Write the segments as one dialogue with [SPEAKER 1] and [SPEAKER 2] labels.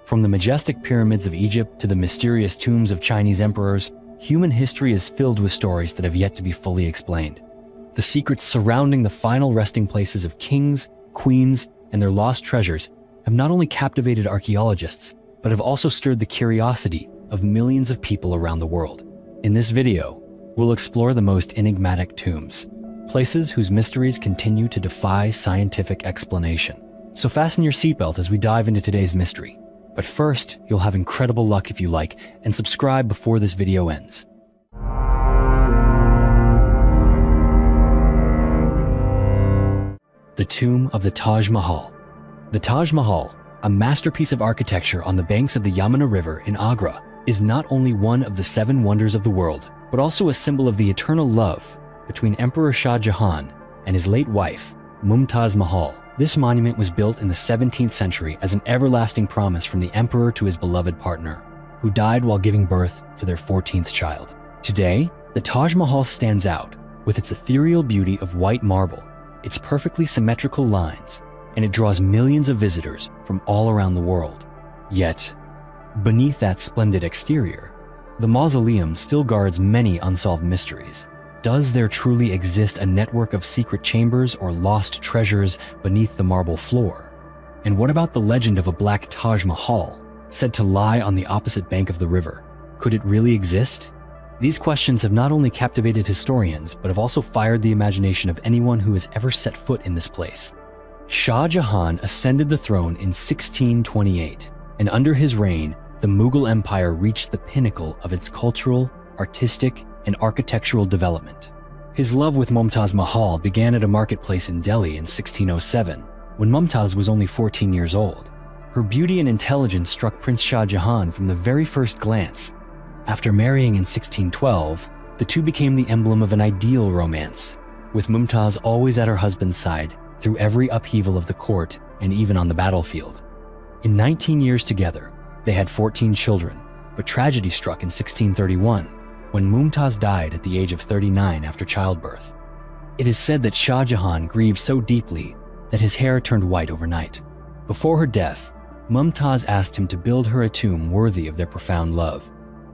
[SPEAKER 1] From the majestic pyramids of Egypt to the mysterious tombs of Chinese emperors, human history is filled with stories that have yet to be fully explained. The secrets surrounding the final resting places of kings, queens, and their lost treasures have not only captivated archaeologists, but have also stirred the curiosity of millions of people around the world. In this video, we'll explore the most enigmatic tombs, places whose mysteries continue to defy scientific explanation. So fasten your seatbelt as we dive into today's mystery. But first, you'll have incredible luck if you like, and subscribe before this video ends. The Tomb of the Taj Mahal. The Taj Mahal, a masterpiece of architecture on the banks of the Yamuna River in Agra, is not only one of the 7 wonders of the world, but also a symbol of the eternal love between Emperor Shah Jahan and his late wife, Mumtaz Mahal. This monument was built in the 17th century as an everlasting promise from the emperor to his beloved partner, who died while giving birth to their 14th child. Today, the Taj Mahal stands out with its ethereal beauty of white marble, its perfectly symmetrical lines, and it draws millions of visitors from all around the world. Yet, beneath that splendid exterior, the mausoleum still guards many unsolved mysteries. Does there truly exist a network of secret chambers or lost treasures beneath the marble floor? And what about the legend of a black Taj Mahal, said to lie on the opposite bank of the river? Could it really exist? These questions have not only captivated historians, but have also fired the imagination of anyone who has ever set foot in this place. Shah Jahan ascended the throne in 1628, and under his reign, the Mughal Empire reached the pinnacle of its cultural, artistic, and architectural development. His love with Mumtaz Mahal began at a marketplace in Delhi in 1607, when Mumtaz was only 14 years old. Her beauty and intelligence struck Prince Shah Jahan from the very first glance. After marrying in 1612, the two became the emblem of an ideal romance, with Mumtaz always at her husband's side through every upheaval of the court and even on the battlefield. In 19 years together, they had 14 children, but tragedy struck in 1631, when Mumtaz died at the age of 39 after childbirth. It is said that Shah Jahan grieved so deeply that his hair turned white overnight. Before her death, Mumtaz asked him to build her a tomb worthy of their profound love.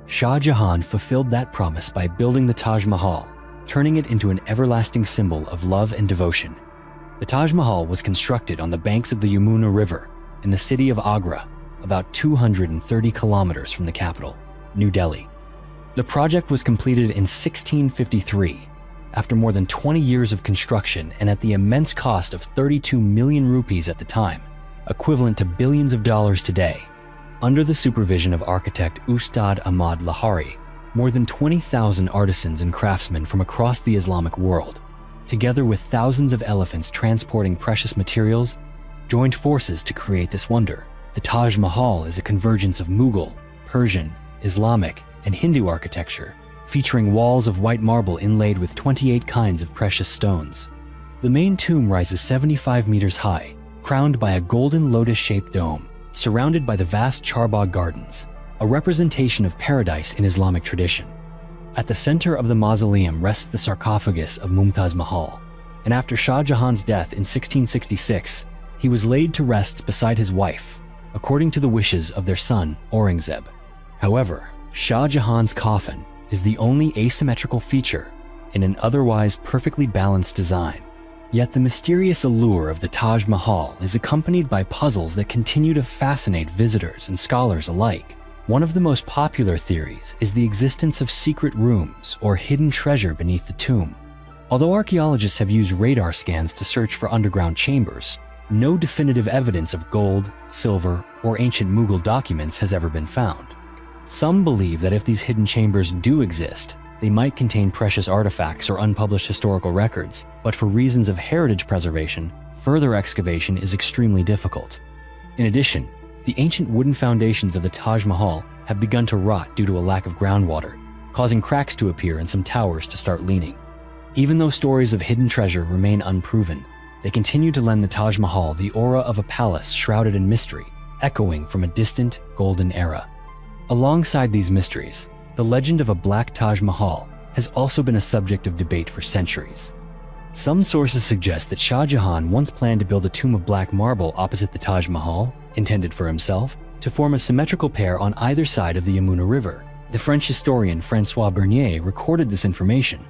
[SPEAKER 1] Shah Jahan fulfilled that promise by building the Taj Mahal, turning it into an everlasting symbol of love and devotion. The Taj Mahal was constructed on the banks of the Yamuna River in the city of Agra, about 230 kilometers from the capital, New Delhi. The project was completed in 1653, after more than 20 years of construction and at the immense cost of 32 million rupees at the time, equivalent to billions of dollars today. Under the supervision of architect Ustad Ahmad Lahari, more than 20,000 artisans and craftsmen from across the Islamic world, together with thousands of elephants transporting precious materials, joined forces to create this wonder. The Taj Mahal is a convergence of Mughal, Persian, Islamic, and Hindu architecture, featuring walls of white marble inlaid with 28 kinds of precious stones. The main tomb rises 75 meters high, crowned by a golden lotus-shaped dome, surrounded by the vast Charbagh Gardens, a representation of paradise in Islamic tradition. At the center of the mausoleum rests the sarcophagus of Mumtaz Mahal, and after Shah Jahan's death in 1666, he was laid to rest beside his wife, according to the wishes of their son, Aurangzeb. However, Shah Jahan's coffin is the only asymmetrical feature in an otherwise perfectly balanced design. Yet the mysterious allure of the Taj Mahal is accompanied by puzzles that continue to fascinate visitors and scholars alike. One of the most popular theories is the existence of secret rooms or hidden treasure beneath the tomb. Although archaeologists have used radar scans to search for underground chambers, no definitive evidence of gold, silver, or ancient Mughal documents has ever been found. Some believe that if these hidden chambers do exist, they might contain precious artifacts or unpublished historical records, but for reasons of heritage preservation, further excavation is extremely difficult. In addition, the ancient wooden foundations of the Taj Mahal have begun to rot due to a lack of groundwater, causing cracks to appear and some towers to start leaning. Even though stories of hidden treasure remain unproven, they continue to lend the Taj Mahal the aura of a palace shrouded in mystery, echoing from a distant golden era. Alongside these mysteries, the legend of a black Taj Mahal has also been a subject of debate for centuries. Some sources suggest that Shah Jahan once planned to build a tomb of black marble opposite the Taj Mahal, intended for himself, to form a symmetrical pair on either side of the Yamuna River. The French historian François Bernier recorded this information,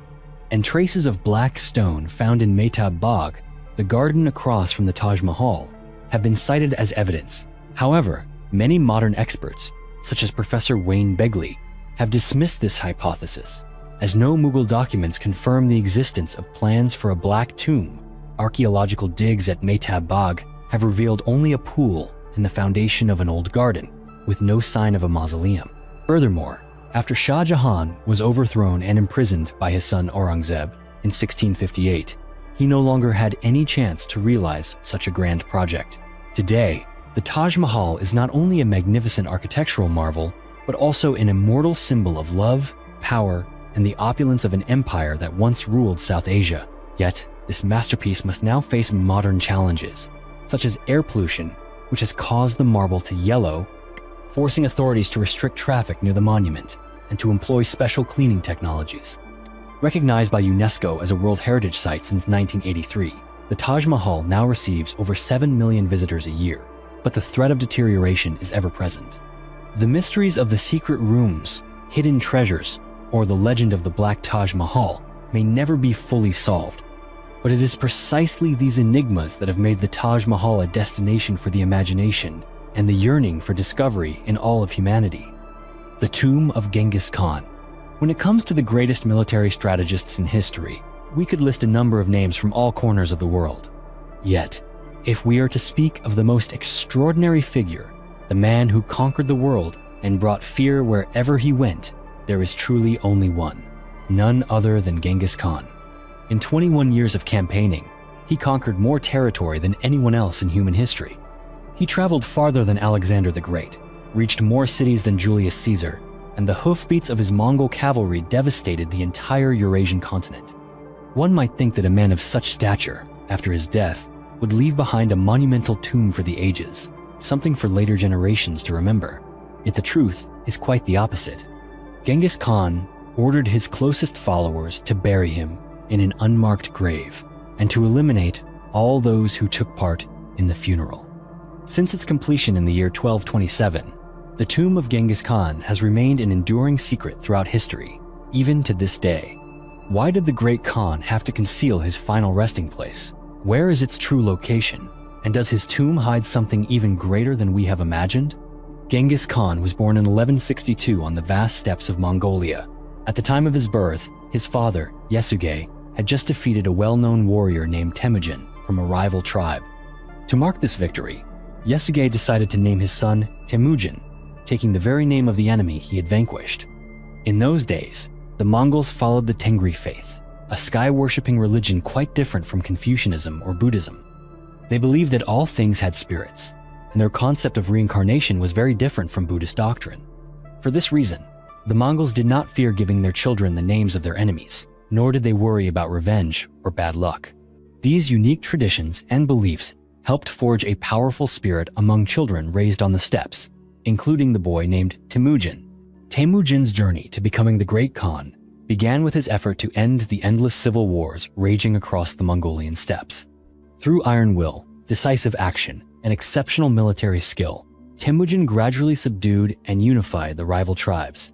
[SPEAKER 1] and traces of black stone found in Mehtab Bagh, the garden across from the Taj Mahal, have been cited as evidence. However, many modern experts, such as Professor Wayne Begley, have dismissed this hypothesis, as no Mughal documents confirm the existence of plans for a black tomb. Archaeological digs at Mehtab Bagh have revealed only a pool and the foundation of an old garden, with no sign of a mausoleum. Furthermore, after Shah Jahan was overthrown and imprisoned by his son Aurangzeb in 1658, he no longer had any chance to realize such a grand project. Today, the Taj Mahal is not only a magnificent architectural marvel, but also an immortal symbol of love, power, and the opulence of an empire that once ruled South Asia. Yet, this masterpiece must now face modern challenges, such as air pollution, which has caused the marble to yellow, forcing authorities to restrict traffic near the monument and to employ special cleaning technologies. Recognized by UNESCO as a World Heritage Site since 1983, the Taj Mahal now receives over 7 million visitors a year, but the threat of deterioration is ever present. The mysteries of the secret rooms, hidden treasures, or the legend of the Black Taj Mahal may never be fully solved, but it is precisely these enigmas that have made the Taj Mahal a destination for the imagination and the yearning for discovery in all of humanity. The tomb of Genghis Khan. When it comes to the greatest military strategists in history, we could list a number of names from all corners of the world. Yet, if we are to speak of the most extraordinary figure, the man who conquered the world and brought fear wherever he went, there is truly only one, none other than Genghis Khan. In 21 years of campaigning, he conquered more territory than anyone else in human history. He traveled farther than Alexander the Great, reached more cities than Julius Caesar, and the hoofbeats of his Mongol cavalry devastated the entire Eurasian continent. One might think that a man of such stature, after his death, would leave behind a monumental tomb for the ages, something for later generations to remember. Yet the truth is quite the opposite. Genghis Khan ordered his closest followers to bury him in an unmarked grave and to eliminate all those who took part in the funeral. Since its completion in the year 1227, the tomb of Genghis Khan has remained an enduring secret throughout history, even to this day. Why did the great Khan have to conceal his final resting place? Where is its true location? And does his tomb hide something even greater than we have imagined? Genghis Khan was born in 1162 on the vast steppes of Mongolia. At the time of his birth, his father, Yesugei, had just defeated a well-known warrior named Temujin from a rival tribe. To mark this victory, Yesugei decided to name his son Temujin, taking the very name of the enemy he had vanquished. In those days, the Mongols followed the Tengri faith, a sky-worshipping religion quite different from Confucianism or Buddhism. They believed that all things had spirits, and their concept of reincarnation was very different from Buddhist doctrine. For this reason, the Mongols did not fear giving their children the names of their enemies, nor did they worry about revenge or bad luck. These unique traditions and beliefs helped forge a powerful spirit among children raised on the steppes, including the boy named Temujin. Temujin's journey to becoming the Great Khan began with his effort to end the endless civil wars raging across the Mongolian steppes. Through iron will, decisive action, and exceptional military skill, Temujin gradually subdued and unified the rival tribes.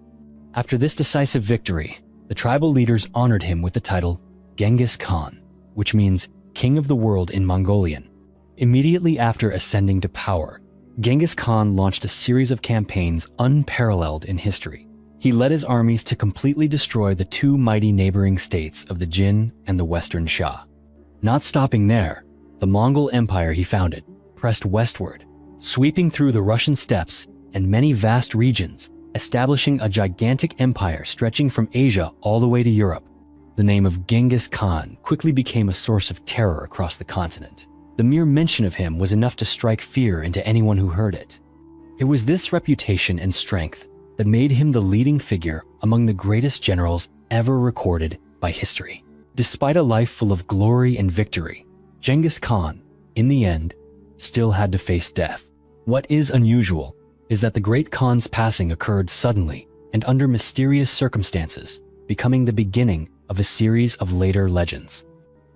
[SPEAKER 1] After this decisive victory, the tribal leaders honored him with the title Genghis Khan, which means King of the World in Mongolian. Immediately after ascending to power, Genghis Khan launched a series of campaigns unparalleled in history. He led his armies to completely destroy the two mighty neighboring states of the Jin and the Western Shah. Not stopping there, the Mongol Empire he founded pressed westward, sweeping through the Russian steppes and many vast regions, establishing a gigantic empire stretching from Asia all the way to Europe. The name of Genghis Khan quickly became a source of terror across the continent. The mere mention of him was enough to strike fear into anyone who heard it. It was this reputation and strength that made him the leading figure among the greatest generals ever recorded by history. Despite a life full of glory and victory, Genghis Khan, in the end, still had to face death. What is unusual is that the Great Khan's passing occurred suddenly and under mysterious circumstances, becoming the beginning of a series of later legends.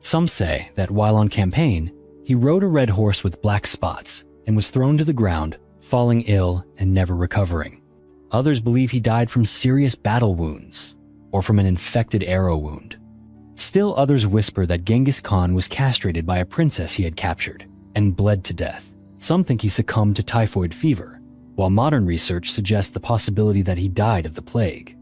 [SPEAKER 1] Some say that while on campaign, he rode a red horse with black spots and was thrown to the ground falling ill and never recovering. Others believe he died from serious battle wounds or from an infected arrow wound. Still others whisper that Genghis Khan was castrated by a princess he had captured and bled to death. Some think he succumbed to typhoid fever, while modern research suggests the possibility that he died of the plague.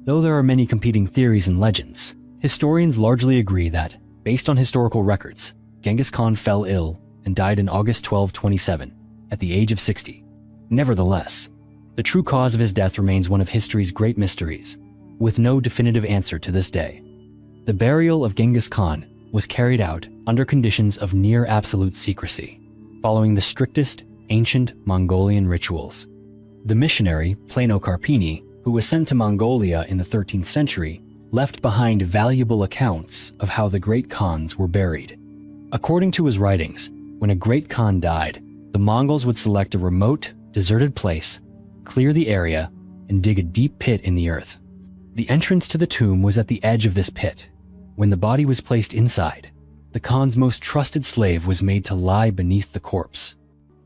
[SPEAKER 1] Though there are many competing theories and legends, historians largely agree that, based on historical records, Genghis Khan fell ill and died in August 1227 at the age of 60. Nevertheless, the true cause of his death remains one of history's great mysteries, with no definitive answer to this day. The burial of Genghis Khan was carried out under conditions of near absolute secrecy, following the strictest ancient Mongolian rituals. The missionary, Plano Carpini, who was sent to Mongolia in the 13th century, left behind valuable accounts of how the great Khans were buried. According to his writings, when a great Khan died, the Mongols would select a remote, deserted place, clear the area, and dig a deep pit in the earth. The entrance to the tomb was at the edge of this pit. When the body was placed inside, the Khan's most trusted slave was made to lie beneath the corpse.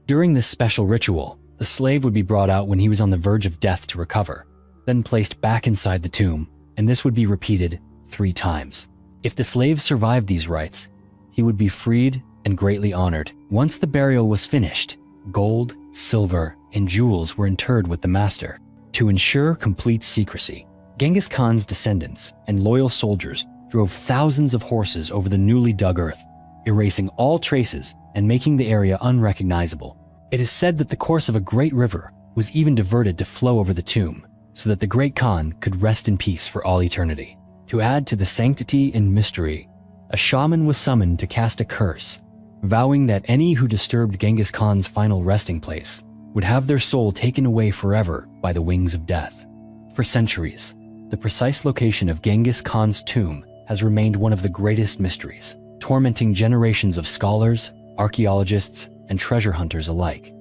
[SPEAKER 1] During this special ritual, the slave would be brought out when he was on the verge of death to recover, then placed back inside the tomb, and this would be repeated 3 times. If the slave survived these rites, he would be freed and greatly honored. Once the burial was finished, gold, silver, and jewels were interred with the master. To ensure complete secrecy, Genghis Khan's descendants and loyal soldiers drove thousands of horses over the newly dug earth, erasing all traces and making the area unrecognizable. It is said that the course of a great river was even diverted to flow over the tomb, so that the great Khan could rest in peace for all eternity. To add to the sanctity and mystery, a shaman was summoned to cast a curse, vowing that any who disturbed Genghis Khan's final resting place would have their soul taken away forever by the wings of death. For centuries, the precise location of Genghis Khan's tomb has remained one of the greatest mysteries, tormenting generations of scholars, archaeologists, and treasure hunters alike.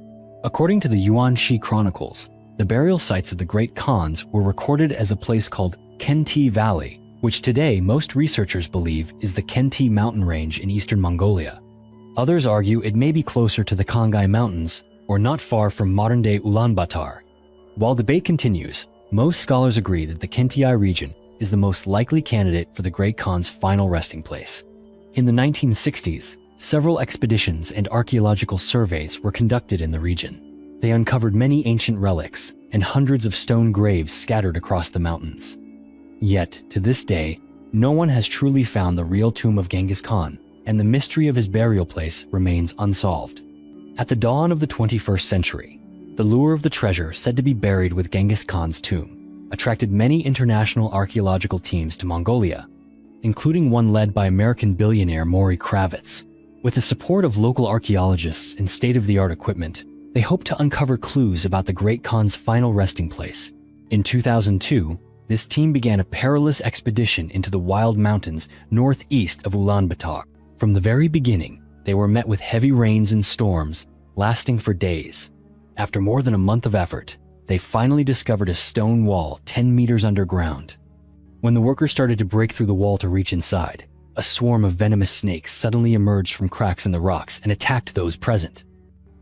[SPEAKER 1] According to the Yuan Shi Chronicles, the burial sites of the great Khans were recorded as a place called Kenti Valley, which today most researchers believe is the Kenti mountain range in eastern Mongolia. Others argue it may be closer to the Khangai Mountains or not far from modern-day Ulaanbaatar. While debate continues, most scholars agree that the Kentiai region is the most likely candidate for the great Khan's final resting place. In the 1960s, several expeditions and archaeological surveys were conducted in the region. They uncovered many ancient relics and hundreds of stone graves scattered across the mountains. Yet, to this day, no one has truly found the real tomb of Genghis Khan, and the mystery of his burial place remains unsolved. At the dawn of the 21st century, the lure of the treasure said to be buried with Genghis Khan's tomb attracted many international archaeological teams to Mongolia, including one led by American billionaire Maury Kravitz. With the support of local archaeologists and state-of-the-art equipment, they hoped to uncover clues about the great Khan's final resting place. In 2002, this team began a perilous expedition into the wild mountains northeast of Ulaanbaatar. From the very beginning, they were met with heavy rains and storms, lasting for days. After more than a month of effort, they finally discovered a stone wall 10 meters underground. When the workers started to break through the wall to reach inside, a swarm of venomous snakes suddenly emerged from cracks in the rocks and attacked those present.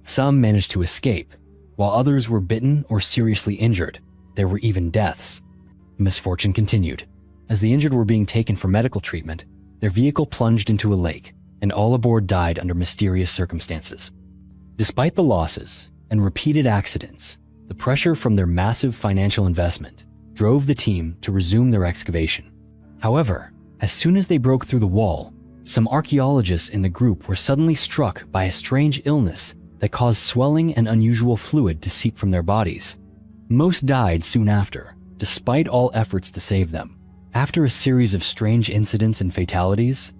[SPEAKER 1] Some managed to escape, while others were bitten or seriously injured. There were even deaths. The misfortune continued. As the injured were being taken for medical treatment, their vehicle plunged into a lake, and all aboard died under mysterious circumstances. Despite the losses and repeated accidents, the pressure from their massive financial investment drove the team to resume their excavation. However, as soon as they broke through the wall, some archaeologists in the group were suddenly struck by a strange illness that caused swelling and unusual fluid to seep from their bodies. Most died soon after, despite all efforts to save them. After a series of strange incidents and fatalities,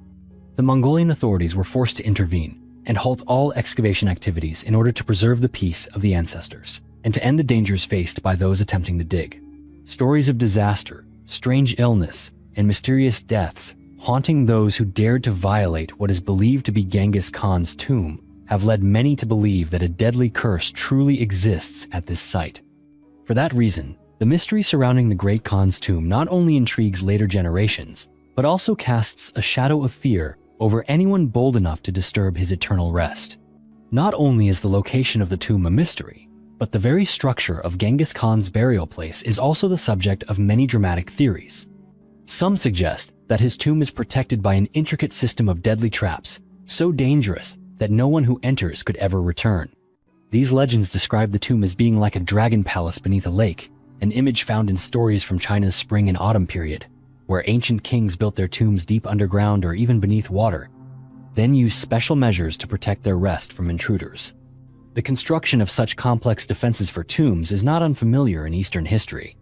[SPEAKER 1] the Mongolian authorities were forced to intervene and halt all excavation activities in order to preserve the peace of the ancestors and to end the dangers faced by those attempting to dig. Stories of disaster, strange illness, and mysterious deaths haunting those who dared to violate what is believed to be Genghis Khan's tomb have led many to believe that a deadly curse truly exists at this site. For that reason, the mystery surrounding the great Khan's tomb not only intrigues later generations, but also casts a shadow of fear over anyone bold enough to disturb his eternal rest. Not only is the location of the tomb a mystery, But the very structure of Genghis Khan's burial place is also the subject of many dramatic theories. Some suggest that his tomb is protected by an intricate system of deadly traps, so dangerous that no one who enters could ever return. These legends describe the tomb as being like a dragon palace beneath a lake, an image found in stories from China's spring and autumn period, where ancient kings built their tombs deep underground or even beneath water, then used special measures to protect their rest from intruders. The construction of such complex defenses for tombs is not unfamiliar in Eastern history.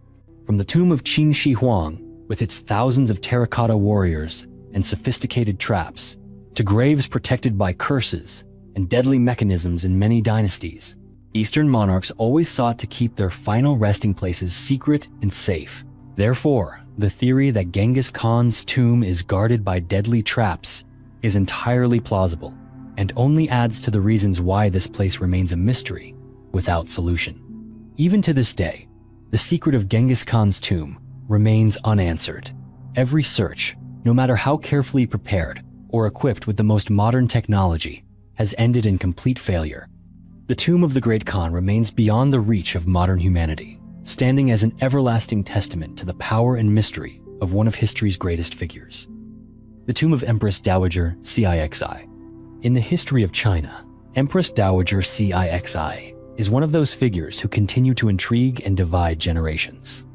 [SPEAKER 1] From the tomb of Qin Shi Huang, with its thousands of terracotta warriors and sophisticated traps, to graves protected by curses and deadly mechanisms in many dynasties, Eastern monarchs always sought to keep their final resting places secret and safe. Therefore, the theory that Genghis Khan's tomb is guarded by deadly traps is entirely plausible and only adds to the reasons why this place remains a mystery without solution. Even to this day, the secret of Genghis Khan's tomb remains unanswered. Every search, no matter how carefully prepared or equipped with the most modern technology, has ended in complete failure. The tomb of the Great Khan remains beyond the reach of modern humanity, standing as an everlasting testament to the power and mystery of one of history's greatest figures. The tomb of Empress Dowager Cixi. In the history of China, Empress Dowager Cixi is one of those figures who continue to intrigue and divide generations.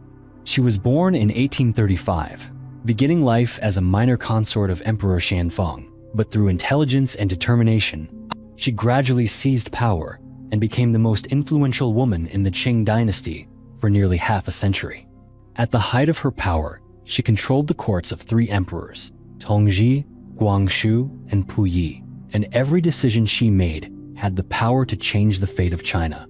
[SPEAKER 1] She was born in 1835, beginning life as a minor consort of Emperor Xianfeng, but through intelligence and determination, she gradually seized power and became the most influential woman in the Qing dynasty for nearly half a century. At the height of her power, she controlled the courts of 3 emperors, Tongzhi, Guangxu, and Puyi, and every decision she made had the power to change the fate of China.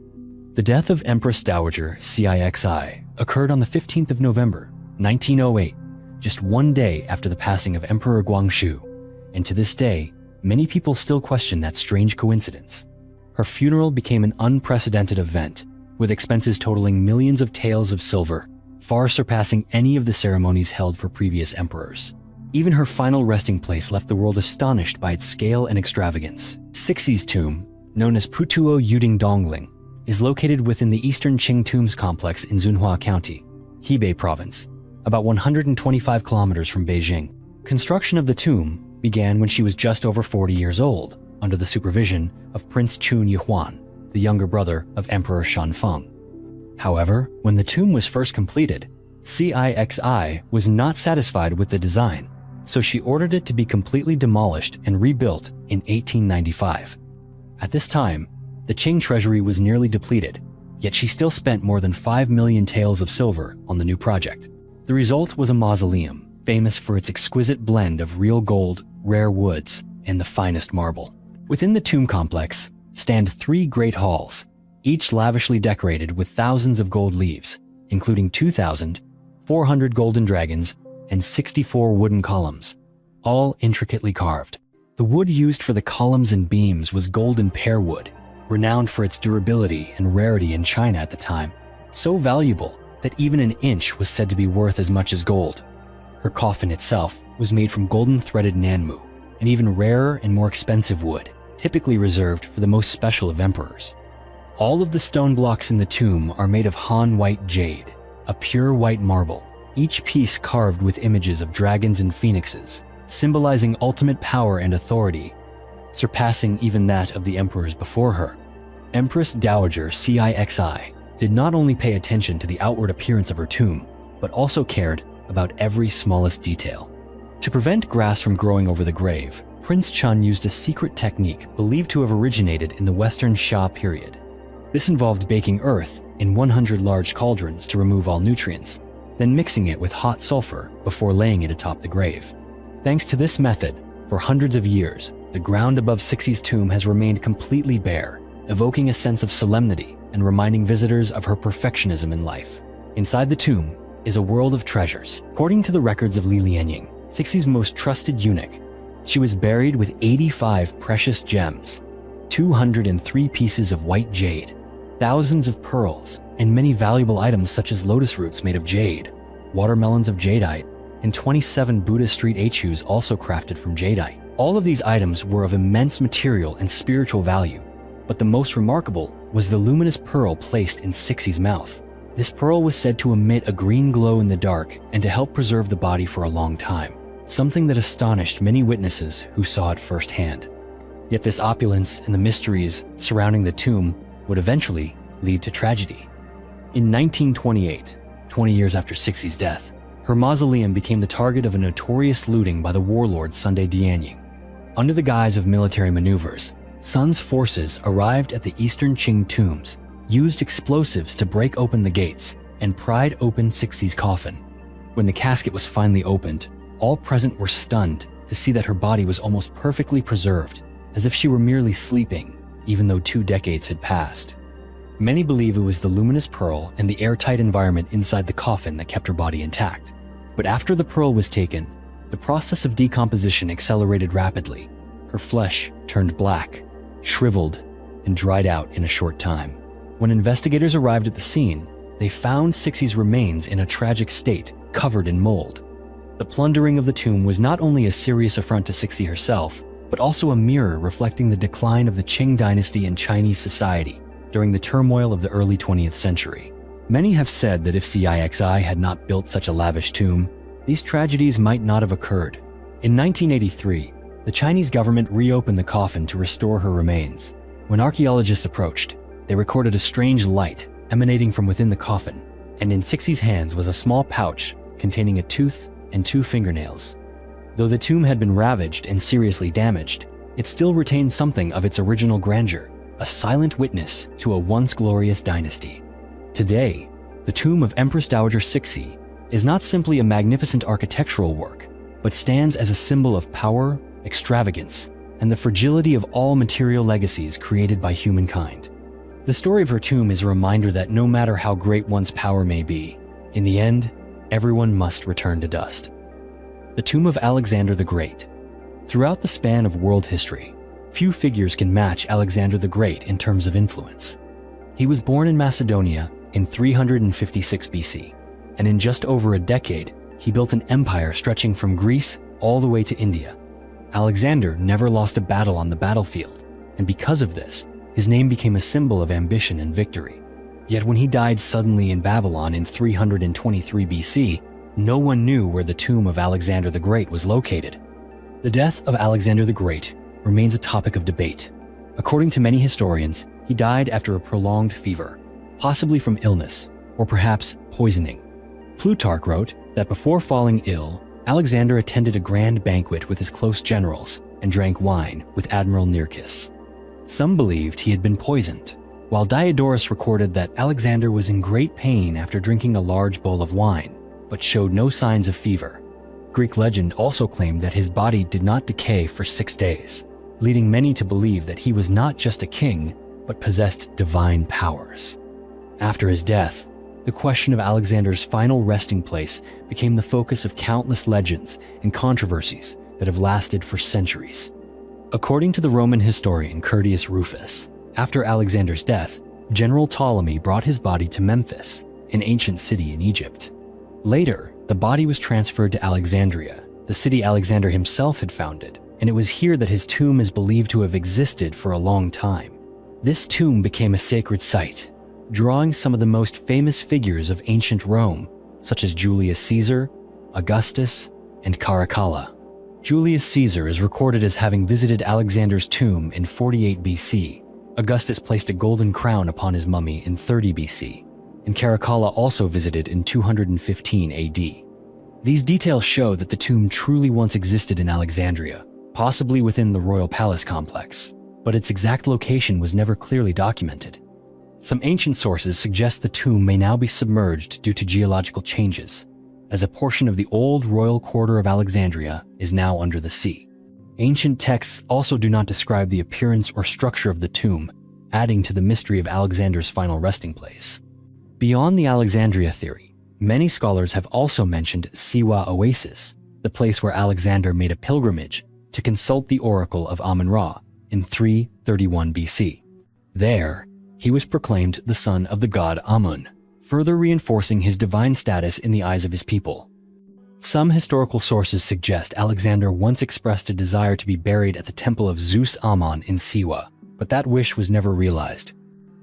[SPEAKER 1] The death of Empress Dowager Cixi occurred on the 15th of November, 1908, just one day after the passing of Emperor Guangxu, and to this day, many people still question that strange coincidence. Her funeral became an unprecedented event, with expenses totaling millions of taels of silver, far surpassing any of the ceremonies held for previous emperors. Even her final resting place left the world astonished by its scale and extravagance. Cixi's tomb, known as Putuo Yuding Dongling, is located within the Eastern Qing Tombs complex in Zunhua County, Hebei Province, about 125 kilometers from Beijing. Construction of the tomb began when she was just over 40 years old, under the supervision of Prince Chun Yuhuan, the younger brother of Emperor Xianfeng. However, when the tomb was first completed, Cixi was not satisfied with the design, so she ordered it to be completely demolished and rebuilt in 1895. At this time, the Qing treasury was nearly depleted, yet she still spent more than 5 million taels of silver on the new project. The result was a mausoleum, famous for its exquisite blend of real gold, rare woods, and the finest marble. Within the tomb complex stand 3 great halls, each lavishly decorated with thousands of gold leaves, including 2,400 golden dragons and 64 wooden columns, all intricately carved. The wood used for the columns and beams was golden pear wood, renowned for its durability and rarity in China at the time, so valuable that even an inch was said to be worth as much as gold. Her coffin itself was made from golden threaded nanmu, an even rarer and more expensive wood, typically reserved for the most special of emperors. All of the stone blocks in the tomb are made of Han white jade, a pure white marble, each piece carved with images of dragons and phoenixes, symbolizing ultimate power and authority, surpassing even that of the emperors before her. Empress Dowager Cixi did not only pay attention to the outward appearance of her tomb, but also cared about every smallest detail. To prevent grass from growing over the grave, Prince Chun used a secret technique believed to have originated in the Western Xia period. This involved baking earth in 100 large cauldrons to remove all nutrients, then mixing it with hot sulfur before laying it atop the grave. Thanks to this method, for hundreds of years, the ground above Cixi's tomb has remained completely bare, evoking a sense of solemnity and reminding visitors of her perfectionism in life. Inside the tomb is a world of treasures. According to the records of Li Lianying, Cixi's most trusted eunuch, she was buried with 85 precious gems, 203 pieces of white jade, thousands of pearls, and many valuable items such as lotus roots made of jade, watermelons of jadeite, and 27 Buddha street echus also crafted from jadeite. All of these items were of immense material and spiritual value, But the most remarkable was the luminous pearl placed in Cixie's mouth. This pearl was said to emit a green glow in the dark and to help preserve the body for a long time, something that astonished many witnesses who saw it firsthand. Yet this opulence and the mysteries surrounding the tomb would eventually lead to tragedy. In 1928, 20 years after Cixie's death, her mausoleum became the target of a notorious looting by the warlord Sunday Dianying. Under the guise of military maneuvers, Sun's forces arrived at the eastern Qing tombs, used explosives to break open the gates, and pried open Cixie's coffin. When the casket was finally opened, all present were stunned to see that her body was almost perfectly preserved, as if she were merely sleeping, even though 2 decades had passed. Many believe it was the luminous pearl and the airtight environment inside the coffin that kept her body intact. But after the pearl was taken, the process of decomposition accelerated rapidly. Her flesh turned black, shriveled, and dried out in a short time. When investigators arrived at the scene, they found Cixie's remains in a tragic state, covered in mold. The plundering of the tomb was not only a serious affront to Cixie herself, but also a mirror reflecting the decline of the Qing dynasty in Chinese society during the turmoil of the early 20th century. Many have said that if CIXI had not built such a lavish tomb, these tragedies might not have occurred. In 1983, the Chinese government reopened the coffin to restore her remains. When archaeologists approached, they recorded a strange light emanating from within the coffin, and in Cixie's hands was a small pouch containing a tooth and 2 fingernails. Though the tomb had been ravaged and seriously damaged, it still retained something of its original grandeur, a silent witness to a once glorious dynasty. Today, the tomb of Empress Dowager Cixie is not simply a magnificent architectural work, but stands as a symbol of power, extravagance, and the fragility of all material legacies created by humankind. The story of her tomb is a reminder that no matter how great one's power may be, in the end, everyone must return to dust. The tomb of Alexander the Great. Throughout the span of world history, few figures can match Alexander the Great in terms of influence. He was born in Macedonia in 356 BC, and in just over a decade, he built an empire stretching from Greece all the way to India. Alexander never lost a battle on the battlefield, and because of this, his name became a symbol of ambition and victory. Yet when he died suddenly in Babylon in 323 BC, no one knew where the tomb of Alexander the Great was located. The death of Alexander the Great remains a topic of debate. According to many historians, he died after a prolonged fever, possibly from illness, or perhaps poisoning. Plutarch wrote that before falling ill, Alexander attended a grand banquet with his close generals and drank wine with Admiral Nearchus. Some believed he had been poisoned, while Diodorus recorded that Alexander was in great pain after drinking a large bowl of wine, but showed no signs of fever. Greek legend also claimed that his body did not decay for 6 days, leading many to believe that he was not just a king, but possessed divine powers. After his death, the question of Alexander's final resting place became the focus of countless legends and controversies that have lasted for centuries. According to the Roman historian Curtius Rufus, after Alexander's death, General Ptolemy brought his body to Memphis, an ancient city in Egypt. Later, the body was transferred to Alexandria, the city Alexander himself had founded, and it was here that his tomb is believed to have existed for a long time. This tomb became a sacred site, drawing some of the most famous figures of ancient Rome, such as Julius Caesar, Augustus, and Caracalla. Julius Caesar is recorded as having visited Alexander's tomb in 48 BC. Augustus placed a golden crown upon his mummy in 30 BC, and Caracalla also visited in 215 AD. These details show that the tomb truly once existed in Alexandria, possibly within the royal palace complex, but its exact location was never clearly documented. Some ancient sources suggest the tomb may now be submerged due to geological changes, as a portion of the old royal quarter of Alexandria is now under the sea. Ancient texts also do not describe the appearance or structure of the tomb, adding to the mystery of Alexander's final resting place. Beyond the Alexandria theory, many scholars have also mentioned Siwa Oasis, the place where Alexander made a pilgrimage to consult the oracle of Amun-Ra in 331 BC. There, he was proclaimed the son of the god Amun, further reinforcing his divine status in the eyes of his people. Some historical sources suggest Alexander once expressed a desire to be buried at the temple of Zeus Ammon in Siwa, but that wish was never realized.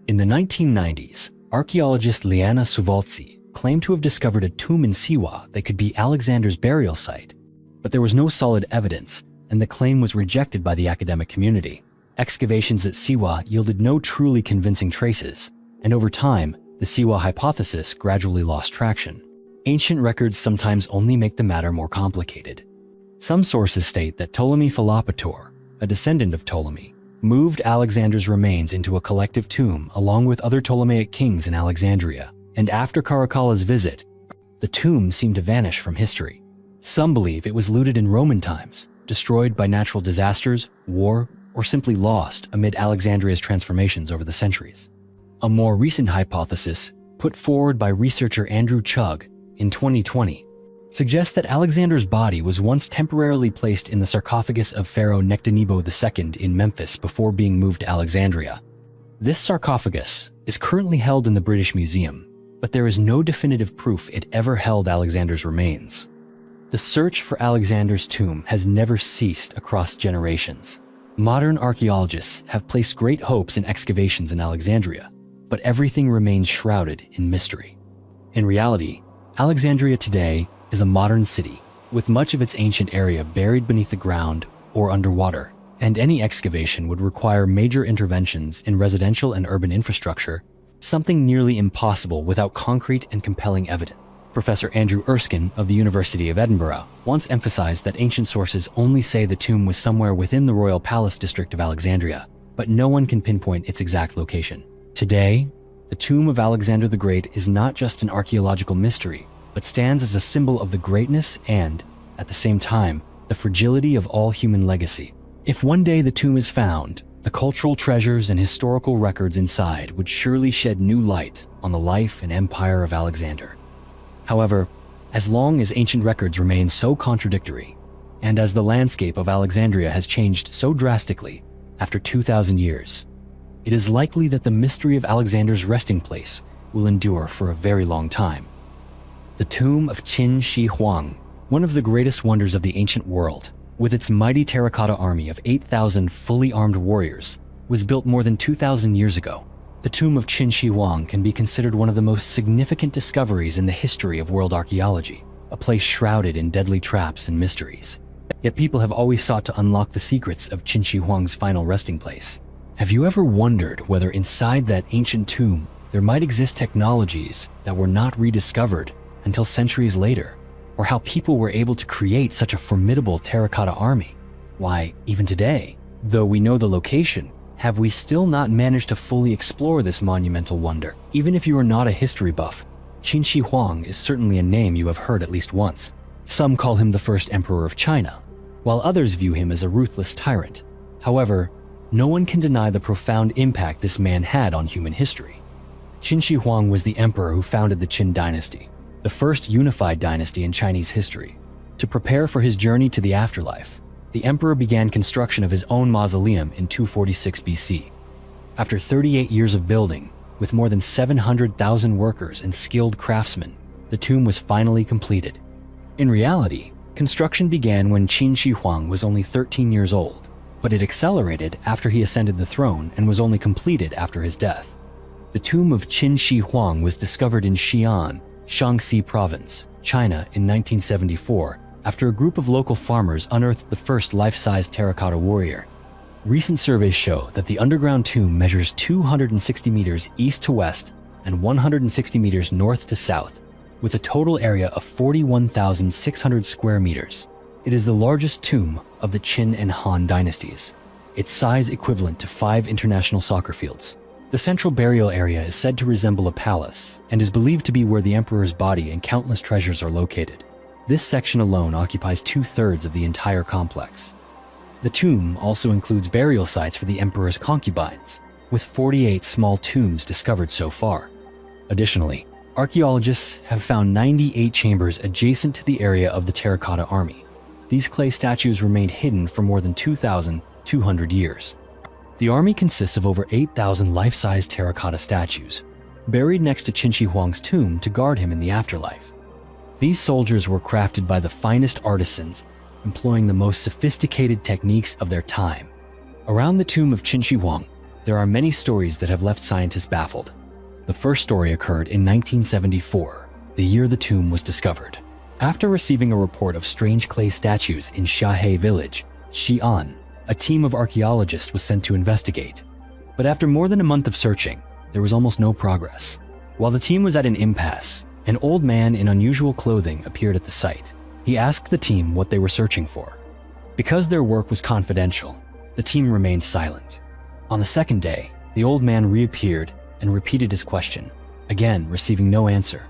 [SPEAKER 1] In the 1990s, archaeologist Liana Suvaltsi claimed to have discovered a tomb in Siwa that could be Alexander's burial site, but there was no solid evidence, and the claim was rejected by the academic community. Excavations at Siwa yielded no truly convincing traces, and over time, the Siwa hypothesis gradually lost traction. Ancient records sometimes only make the matter more complicated. Some sources state that Ptolemy Philopator, a descendant of Ptolemy, moved Alexander's remains into a collective tomb along with other Ptolemaic kings in Alexandria, and after Caracalla's visit, the tomb seemed to vanish from history. Some believe it was looted in Roman times, destroyed by natural disasters, war, or simply lost amid Alexandria's transformations over the centuries. A more recent hypothesis, put forward by researcher Andrew Chugg in 2020, suggests that Alexander's body was once temporarily placed in the sarcophagus of Pharaoh Nectanebo II in Memphis before being moved to Alexandria. This sarcophagus is currently held in the British Museum, but there is no definitive proof it ever held Alexander's remains. The search for Alexander's tomb has never ceased across generations. Modern archaeologists have placed great hopes in excavations in Alexandria, but everything remains shrouded in mystery. In reality, Alexandria today is a modern city, with much of its ancient area buried beneath the ground or underwater, and any excavation would require major interventions in residential and urban infrastructure, something nearly impossible without concrete and compelling evidence. Professor Andrew Erskine of the University of Edinburgh once emphasized that ancient sources only say the tomb was somewhere within the royal palace district of Alexandria, but no one can pinpoint its exact location. Today, the tomb of Alexander the Great is not just an archaeological mystery, but stands as a symbol of the greatness and, at the same time, the fragility of all human legacy. If one day the tomb is found, the cultural treasures and historical records inside would surely shed new light on the life and empire of Alexander. However, as long as ancient records remain so contradictory, and as the landscape of Alexandria has changed so drastically after 2,000 years, it is likely that the mystery of Alexander's resting place will endure for a very long time. The tomb of Qin Shi Huang, one of the greatest wonders of the ancient world, with its mighty terracotta army of 8,000 fully armed warriors, was built more than 2,000 years ago. The tomb of Qin Shi Huang can be considered one of the most significant discoveries in the history of world archaeology, a place shrouded in deadly traps and mysteries. Yet people have always sought to unlock the secrets of Qin Shi Huang's final resting place. Have you ever wondered whether inside that ancient tomb there might exist technologies that were not rediscovered until centuries later, or how people were able to create such a formidable terracotta army? Why, even today, though we know the location, have we still not managed to fully explore this monumental wonder? Even if you are not a history buff, Qin Shi Huang is certainly a name you have heard at least once. Some call him the first emperor of China, while others view him as a ruthless tyrant. However, no one can deny the profound impact this man had on human history. Qin Shi Huang was the emperor who founded the Qin dynasty, the first unified dynasty in Chinese history. To prepare for his journey to the afterlife, the emperor began construction of his own mausoleum in 246 BC. After 38 years of building, with more than 700,000 workers and skilled craftsmen, the tomb was finally completed. In reality, construction began when Qin Shi Huang was only 13 years old, but it accelerated after he ascended the throne and was only completed after his death. The tomb of Qin Shi Huang was discovered in Xi'an, Shaanxi Province, China in 1974, after a group of local farmers unearthed the first life-size terracotta warrior. Recent surveys show that the underground tomb measures 260 meters east to west and 160 meters north to south, with a total area of 41,600 square meters. It is the largest tomb of the Qin and Han dynasties, its size equivalent to 5 international soccer fields. The central burial area is said to resemble a palace and is believed to be where the emperor's body and countless treasures are located. This section alone occupies 2/3 of the entire complex. The tomb also includes burial sites for the emperor's concubines, with 48 small tombs discovered so far. Additionally, archaeologists have found 98 chambers adjacent to the area of the terracotta army. These clay statues remained hidden for more than 2,200 years. The army consists of over 8,000 life-size terracotta statues, buried next to Qin Shi Huang's tomb to guard him in the afterlife. These soldiers were crafted by the finest artisans, employing the most sophisticated techniques of their time. Around the tomb of Qin Shi Huang, there are many stories that have left scientists baffled. The first story occurred in 1974, the year the tomb was discovered. After receiving a report of strange clay statues in Shahe village, Xi'an, a team of archaeologists was sent to investigate. But after more than a month of searching, there was almost no progress. While the team was at an impasse, an old man in unusual clothing appeared at the site. He asked the team what they were searching for. Because their work was confidential, the team remained silent. On the second day, the old man reappeared and repeated his question, again receiving no answer.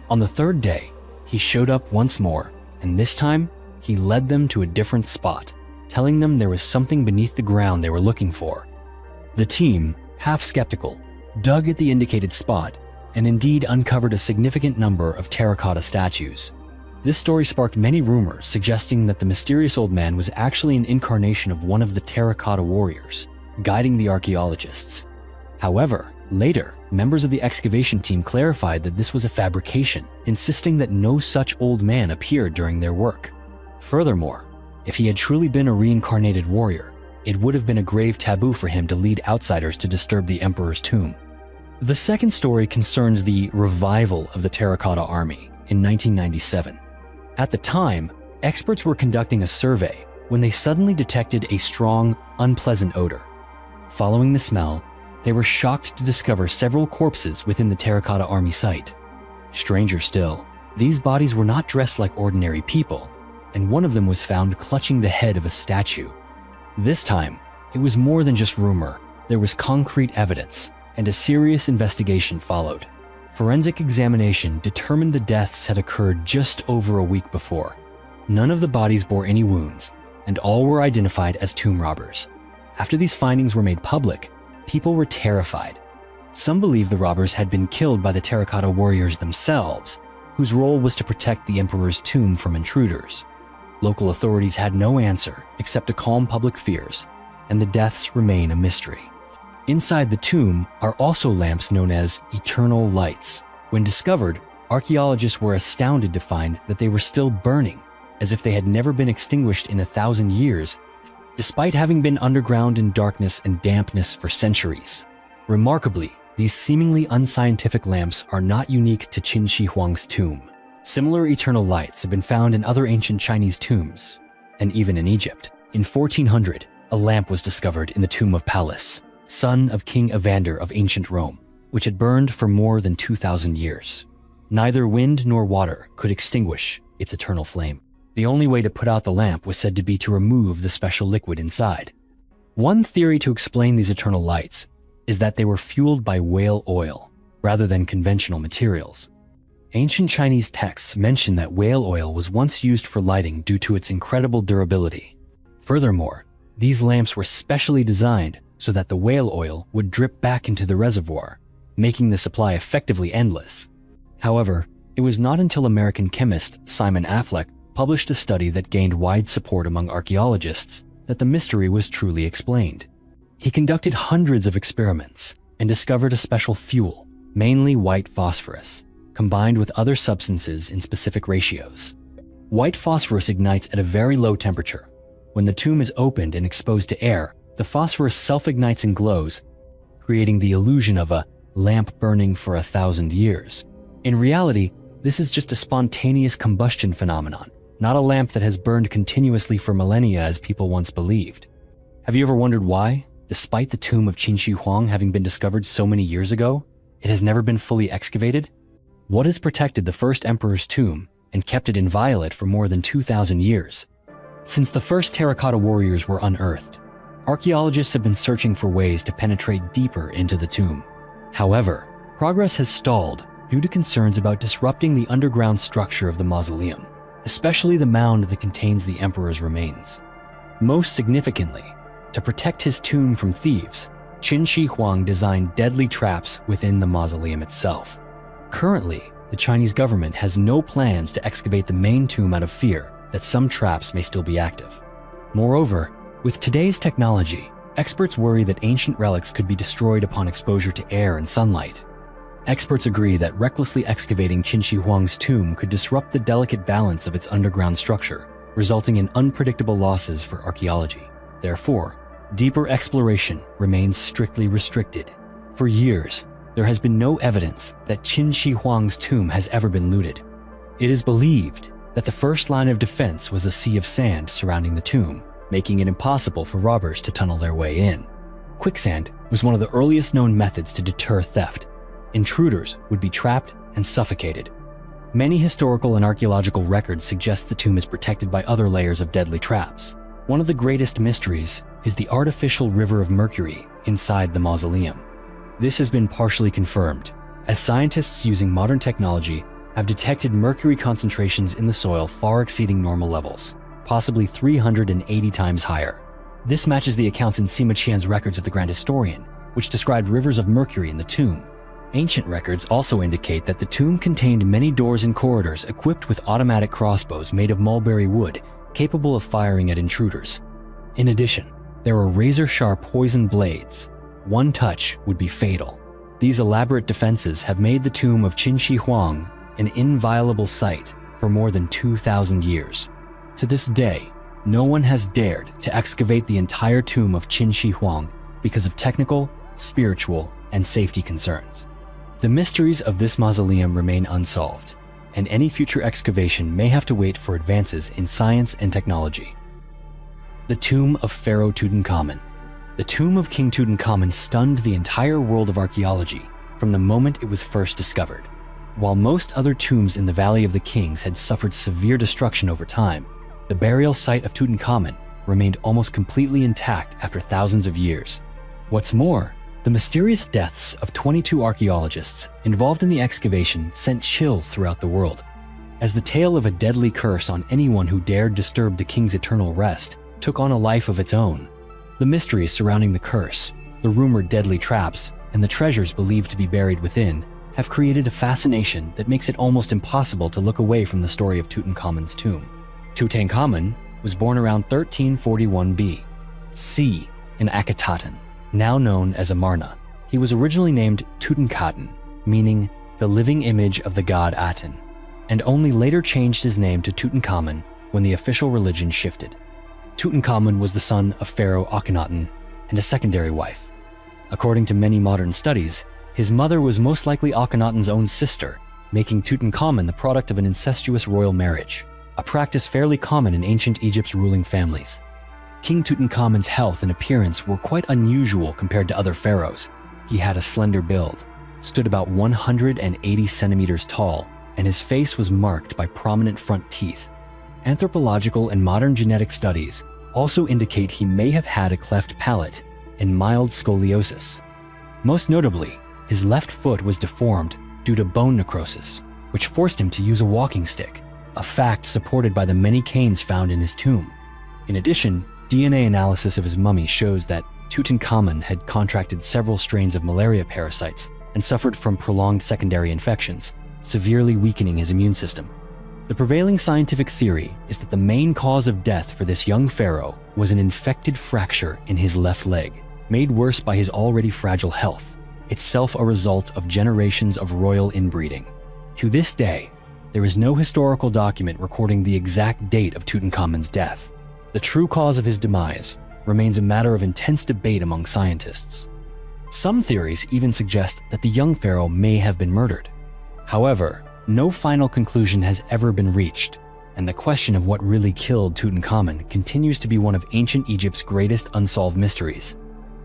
[SPEAKER 1] On the third day, he showed up once more, and this time, he led them to a different spot, telling them there was something beneath the ground they were looking for. The team, half skeptical, dug at the indicated spot and indeed uncovered a significant number of terracotta statues. This story sparked many rumors suggesting that the mysterious old man was actually an incarnation of one of the terracotta warriors, guiding the archaeologists. However, later, members of the excavation team clarified that this was a fabrication, insisting that no such old man appeared during their work. Furthermore, if he had truly been a reincarnated warrior, it would have been a grave taboo for him to lead outsiders to disturb the emperor's tomb. The second story concerns the revival of the Terracotta Army in 1997. At the time, experts were conducting a survey when they suddenly detected a strong, unpleasant odor. Following the smell, they were shocked to discover several corpses within the Terracotta Army site. Stranger still, these bodies were not dressed like ordinary people, and one of them was found clutching the head of a statue. This time, it was more than just rumor. There was concrete evidence, and a serious investigation followed. Forensic examination determined the deaths had occurred just over a week before. None of the bodies bore any wounds, and all were identified as tomb robbers. After these findings were made public, people were terrified. Some believed the robbers had been killed by the terracotta warriors themselves, whose role was to protect the emperor's tomb from intruders. Local authorities had no answer except to calm public fears, and the deaths remain a mystery. Inside the tomb are also lamps known as eternal lights. When discovered, archaeologists were astounded to find that they were still burning, as if they had never been extinguished in 1,000 years, despite having been underground in darkness and dampness for centuries. Remarkably, these seemingly unscientific lamps are not unique to Qin Shi Huang's tomb. Similar eternal lights have been found in other ancient Chinese tombs, and even in Egypt. In 1400, a lamp was discovered in the tomb of Pallas, son of King Evander of ancient Rome, which had burned for more than 2,000 years. Neither wind nor water could extinguish its eternal flame. The only way to put out the lamp was said to be to remove the special liquid inside. One theory to explain these eternal lights is that they were fueled by whale oil, rather than conventional materials. Ancient Chinese texts mention that whale oil was once used for lighting due to its incredible durability. Furthermore, these lamps were specially designed so that the whale oil would drip back into the reservoir, making the supply effectively endless. However, it was not until American chemist Simon Affleck published a study that gained wide support among archaeologists that the mystery was truly explained. He conducted hundreds of experiments and discovered a special fuel, mainly white phosphorus, combined with other substances in specific ratios. White phosphorus ignites at a very low temperature. When the tomb is opened and exposed to air, the phosphorus self-ignites and glows, creating the illusion of a lamp burning for 1,000 years. In reality, this is just a spontaneous combustion phenomenon, not a lamp that has burned continuously for millennia as people once believed. Have you ever wondered why, despite the tomb of Qin Shi Huang having been discovered so many years ago, it has never been fully excavated? What has protected the first emperor's tomb and kept it inviolate for more than 2,000 years? Since the first terracotta warriors were unearthed, archaeologists have been searching for ways to penetrate deeper into the tomb. However, progress has stalled due to concerns about disrupting the underground structure of the mausoleum, especially the mound that contains the emperor's remains. Most significantly, to protect his tomb from thieves, Qin Shi Huang designed deadly traps within the mausoleum itself. Currently, the Chinese government has no plans to excavate the main tomb out of fear that some traps may still be active. Moreover, with today's technology, experts worry that ancient relics could be destroyed upon exposure to air and sunlight. Experts agree that recklessly excavating Qin Shi Huang's tomb could disrupt the delicate balance of its underground structure, resulting in unpredictable losses for archaeology. Therefore, deeper exploration remains strictly restricted. For years, there has been no evidence that Qin Shi Huang's tomb has ever been looted. It is believed that the first line of defense was a sea of sand surrounding the tomb, making it impossible for robbers to tunnel their way in. Quicksand was one of the earliest known methods to deter theft. Intruders would be trapped and suffocated. Many historical and archaeological records suggest the tomb is protected by other layers of deadly traps. One of the greatest mysteries is the artificial river of mercury inside the mausoleum. This has been partially confirmed, as scientists using modern technology have detected mercury concentrations in the soil far exceeding normal levels, possibly 380 times higher. This matches the accounts in Sima Qian's records of the Grand Historian, which described rivers of mercury in the tomb. Ancient records also indicate that the tomb contained many doors and corridors equipped with automatic crossbows made of mulberry wood, capable of firing at intruders. In addition, there were razor-sharp poison blades. One touch would be fatal. These elaborate defenses have made the tomb of Qin Shi Huang an inviolable site for more than 2,000 years. To this day, no one has dared to excavate the entire tomb of Qin Shi Huang because of technical, spiritual, and safety concerns. The mysteries of this mausoleum remain unsolved, and any future excavation may have to wait for advances in science and technology. The tomb of Pharaoh Tutankhamun. The tomb of King Tutankhamun stunned the entire world of archaeology from the moment it was first discovered. While most other tombs in the Valley of the Kings had suffered severe destruction over time, the burial site of Tutankhamun remained almost completely intact after thousands of years. What's more, the mysterious deaths of 22 archaeologists involved in the excavation sent chills throughout the world, as the tale of a deadly curse on anyone who dared disturb the king's eternal rest took on a life of its own. The mysteries surrounding the curse, the rumored deadly traps, and the treasures believed to be buried within have created a fascination that makes it almost impossible to look away from the story of Tutankhamun's tomb. Tutankhamun was born around 1341 B.C. in Akhetaten, now known as Amarna. He was originally named Tutankhaten, meaning the living image of the god Aten, and only later changed his name to Tutankhamun when the official religion shifted. Tutankhamun was the son of Pharaoh Akhenaten and a secondary wife. According to many modern studies, his mother was most likely Akhenaten's own sister, making Tutankhamun the product of an incestuous royal marriage, a practice fairly common in ancient Egypt's ruling families. King Tutankhamun's health and appearance were quite unusual compared to other pharaohs. He had a slender build, stood about 180 centimeters tall, and his face was marked by prominent front teeth. Anthropological and modern genetic studies also indicate he may have had a cleft palate and mild scoliosis. Most notably, his left foot was deformed due to bone necrosis, which forced him to use a walking stick, a fact supported by the many canes found in his tomb. In addition, DNA analysis of his mummy shows that Tutankhamun had contracted several strains of malaria parasites and suffered from prolonged secondary infections, severely weakening his immune system. The prevailing scientific theory is that the main cause of death for this young pharaoh was an infected fracture in his left leg, made worse by his already fragile health, itself a result of generations of royal inbreeding. To this day, there is no historical document recording the exact date of Tutankhamun's death. The true cause of his demise remains a matter of intense debate among scientists. Some theories even suggest that the young pharaoh may have been murdered. However, no final conclusion has ever been reached, and the question of what really killed Tutankhamun continues to be one of ancient Egypt's greatest unsolved mysteries.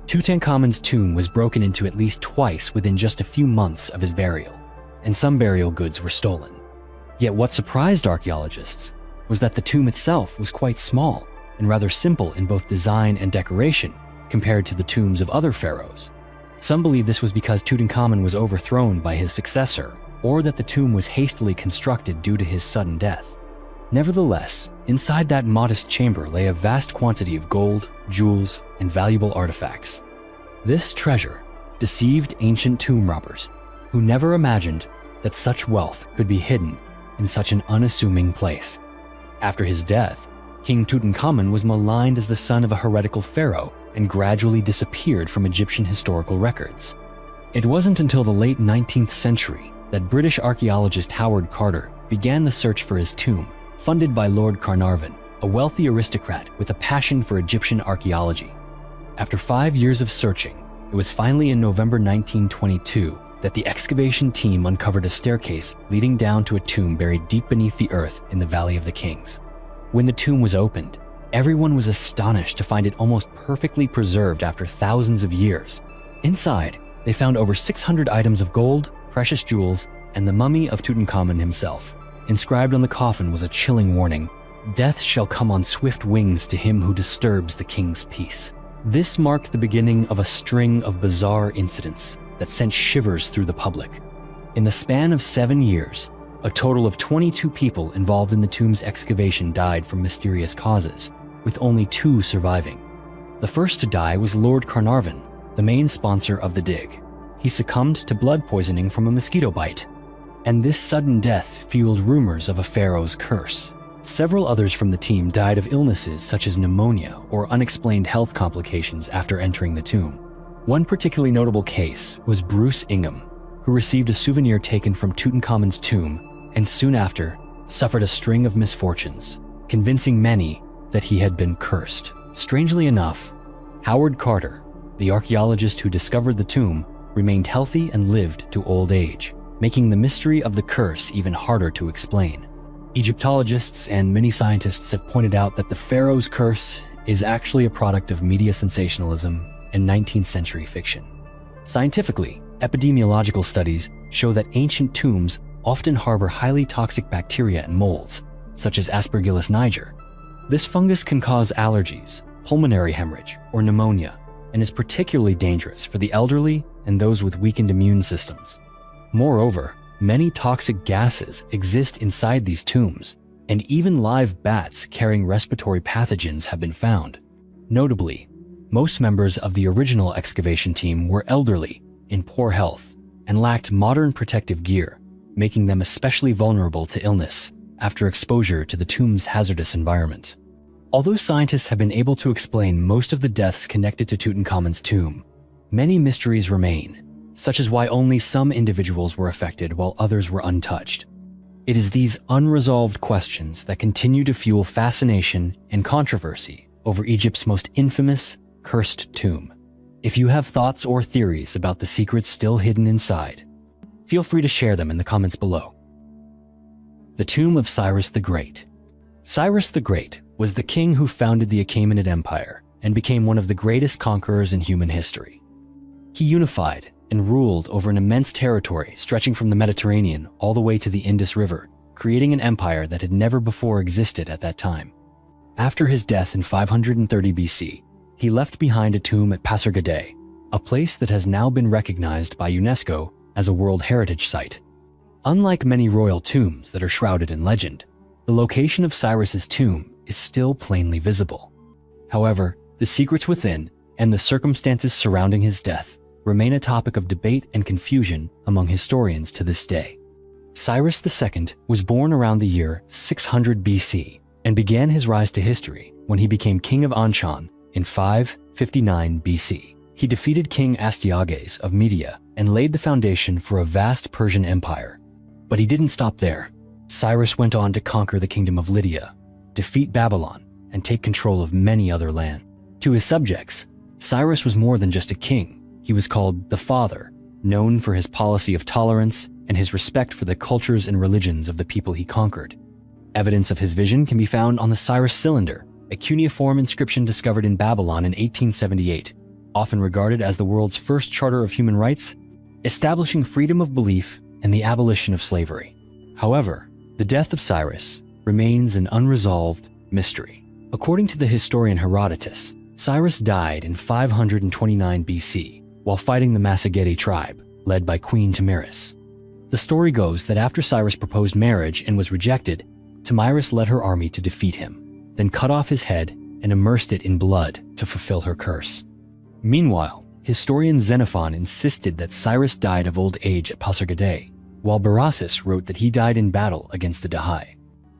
[SPEAKER 1] Tutankhamun's tomb was broken into at least twice within just a few months of his burial, and some burial goods were stolen. Yet what surprised archaeologists was that the tomb itself was quite small and rather simple in both design and decoration compared to the tombs of other pharaohs. Some believe this was because Tutankhamun was overthrown by his successor, or that the tomb was hastily constructed due to his sudden death. Nevertheless, inside that modest chamber lay a vast quantity of gold, jewels, and valuable artifacts. This treasure deceived ancient tomb robbers, who never imagined that such wealth could be hidden in such an unassuming place. After his death, King Tutankhamun was maligned as the son of a heretical pharaoh and gradually disappeared from Egyptian historical records. It wasn't until the late 19th century that British archaeologist Howard Carter began the search for his tomb, funded by Lord Carnarvon, a wealthy aristocrat with a passion for Egyptian archaeology. After 5 years of searching, it was finally in November 1922 that the excavation team uncovered a staircase leading down to a tomb buried deep beneath the earth in the Valley of the Kings. When the tomb was opened, everyone was astonished to find it almost perfectly preserved after thousands of years. Inside, they found over 600 items of gold, precious jewels, and the mummy of Tutankhamun himself. Inscribed on the coffin was a chilling warning: "Death shall come on swift wings to him who disturbs the king's peace." This marked the beginning of a string of bizarre incidents that sent shivers through the public. In the span of 7 years, a total of 22 people involved in the tomb's excavation died from mysterious causes, with only 2 surviving. The first to die was Lord Carnarvon, the main sponsor of the dig. He succumbed to blood poisoning from a mosquito bite. And this sudden death fueled rumors of a pharaoh's curse. Several others from the team died of illnesses such as pneumonia or unexplained health complications after entering the tomb. One particularly notable case was Bruce Ingham, who received a souvenir taken from Tutankhamun's tomb and soon after suffered a string of misfortunes, convincing many that he had been cursed. Strangely enough, Howard Carter, the archaeologist who discovered the tomb, remained healthy and lived to old age, making the mystery of the curse even harder to explain. Egyptologists and many scientists have pointed out that the pharaoh's curse is actually a product of media sensationalism and 19th century fiction. Scientifically, epidemiological studies show that ancient tombs often harbor highly toxic bacteria and molds, such as Aspergillus niger. This fungus can cause allergies, pulmonary hemorrhage, or pneumonia, and is particularly dangerous for the elderly and those with weakened immune systems. Moreover, many toxic gases exist inside these tombs, and even live bats carrying respiratory pathogens have been found. Notably, most members of the original excavation team were elderly, in poor health, and lacked modern protective gear, making them especially vulnerable to illness after exposure to the tomb's hazardous environment. Although scientists have been able to explain most of the deaths connected to Tutankhamun's tomb, many mysteries remain, such as why only some individuals were affected while others were untouched. It is these unresolved questions that continue to fuel fascination and controversy over Egypt's most infamous, cursed tomb. If you have thoughts or theories about the secrets still hidden inside, feel free to share them in the comments below. The Tomb of Cyrus the Great. Cyrus the Great was the king who founded the Achaemenid Empire and became one of the greatest conquerors in human history. He unified and ruled over an immense territory stretching from the Mediterranean all the way to the Indus River, creating an empire that had never before existed at that time. After his death in 530 BC, he left behind a tomb at Pasargadae, a place that has now been recognized by UNESCO as a World Heritage Site. Unlike many royal tombs that are shrouded in legend, the location of Cyrus's tomb is still plainly visible. However, the secrets within and the circumstances surrounding his death remain a topic of debate and confusion among historians to this day. Cyrus II was born around the year 600 BC and began his rise to history when he became king of Anshan in 559 BC. He defeated King Astyages of Media and laid the foundation for a vast Persian empire. But he didn't stop there. Cyrus went on to conquer the kingdom of Lydia, defeat Babylon, and take control of many other lands. To his subjects, Cyrus was more than just a king. He was called the Father, known for his policy of tolerance and his respect for the cultures and religions of the people he conquered. Evidence of his vision can be found on the Cyrus Cylinder, a cuneiform inscription discovered in Babylon in 1878, often regarded as the world's first charter of human rights, establishing freedom of belief and the abolition of slavery. However, the death of Cyrus remains an unresolved mystery. According to the historian Herodotus, Cyrus died in 529 BC while fighting the Massagetae tribe, led by Queen Tamiris. The story goes that after Cyrus proposed marriage and was rejected, Tamiris led her army to defeat him, then cut off his head and immersed it in blood to fulfill her curse. Meanwhile, historian Xenophon insisted that Cyrus died of old age at Pasargadae, while Berossus wrote that he died in battle against the Dahai.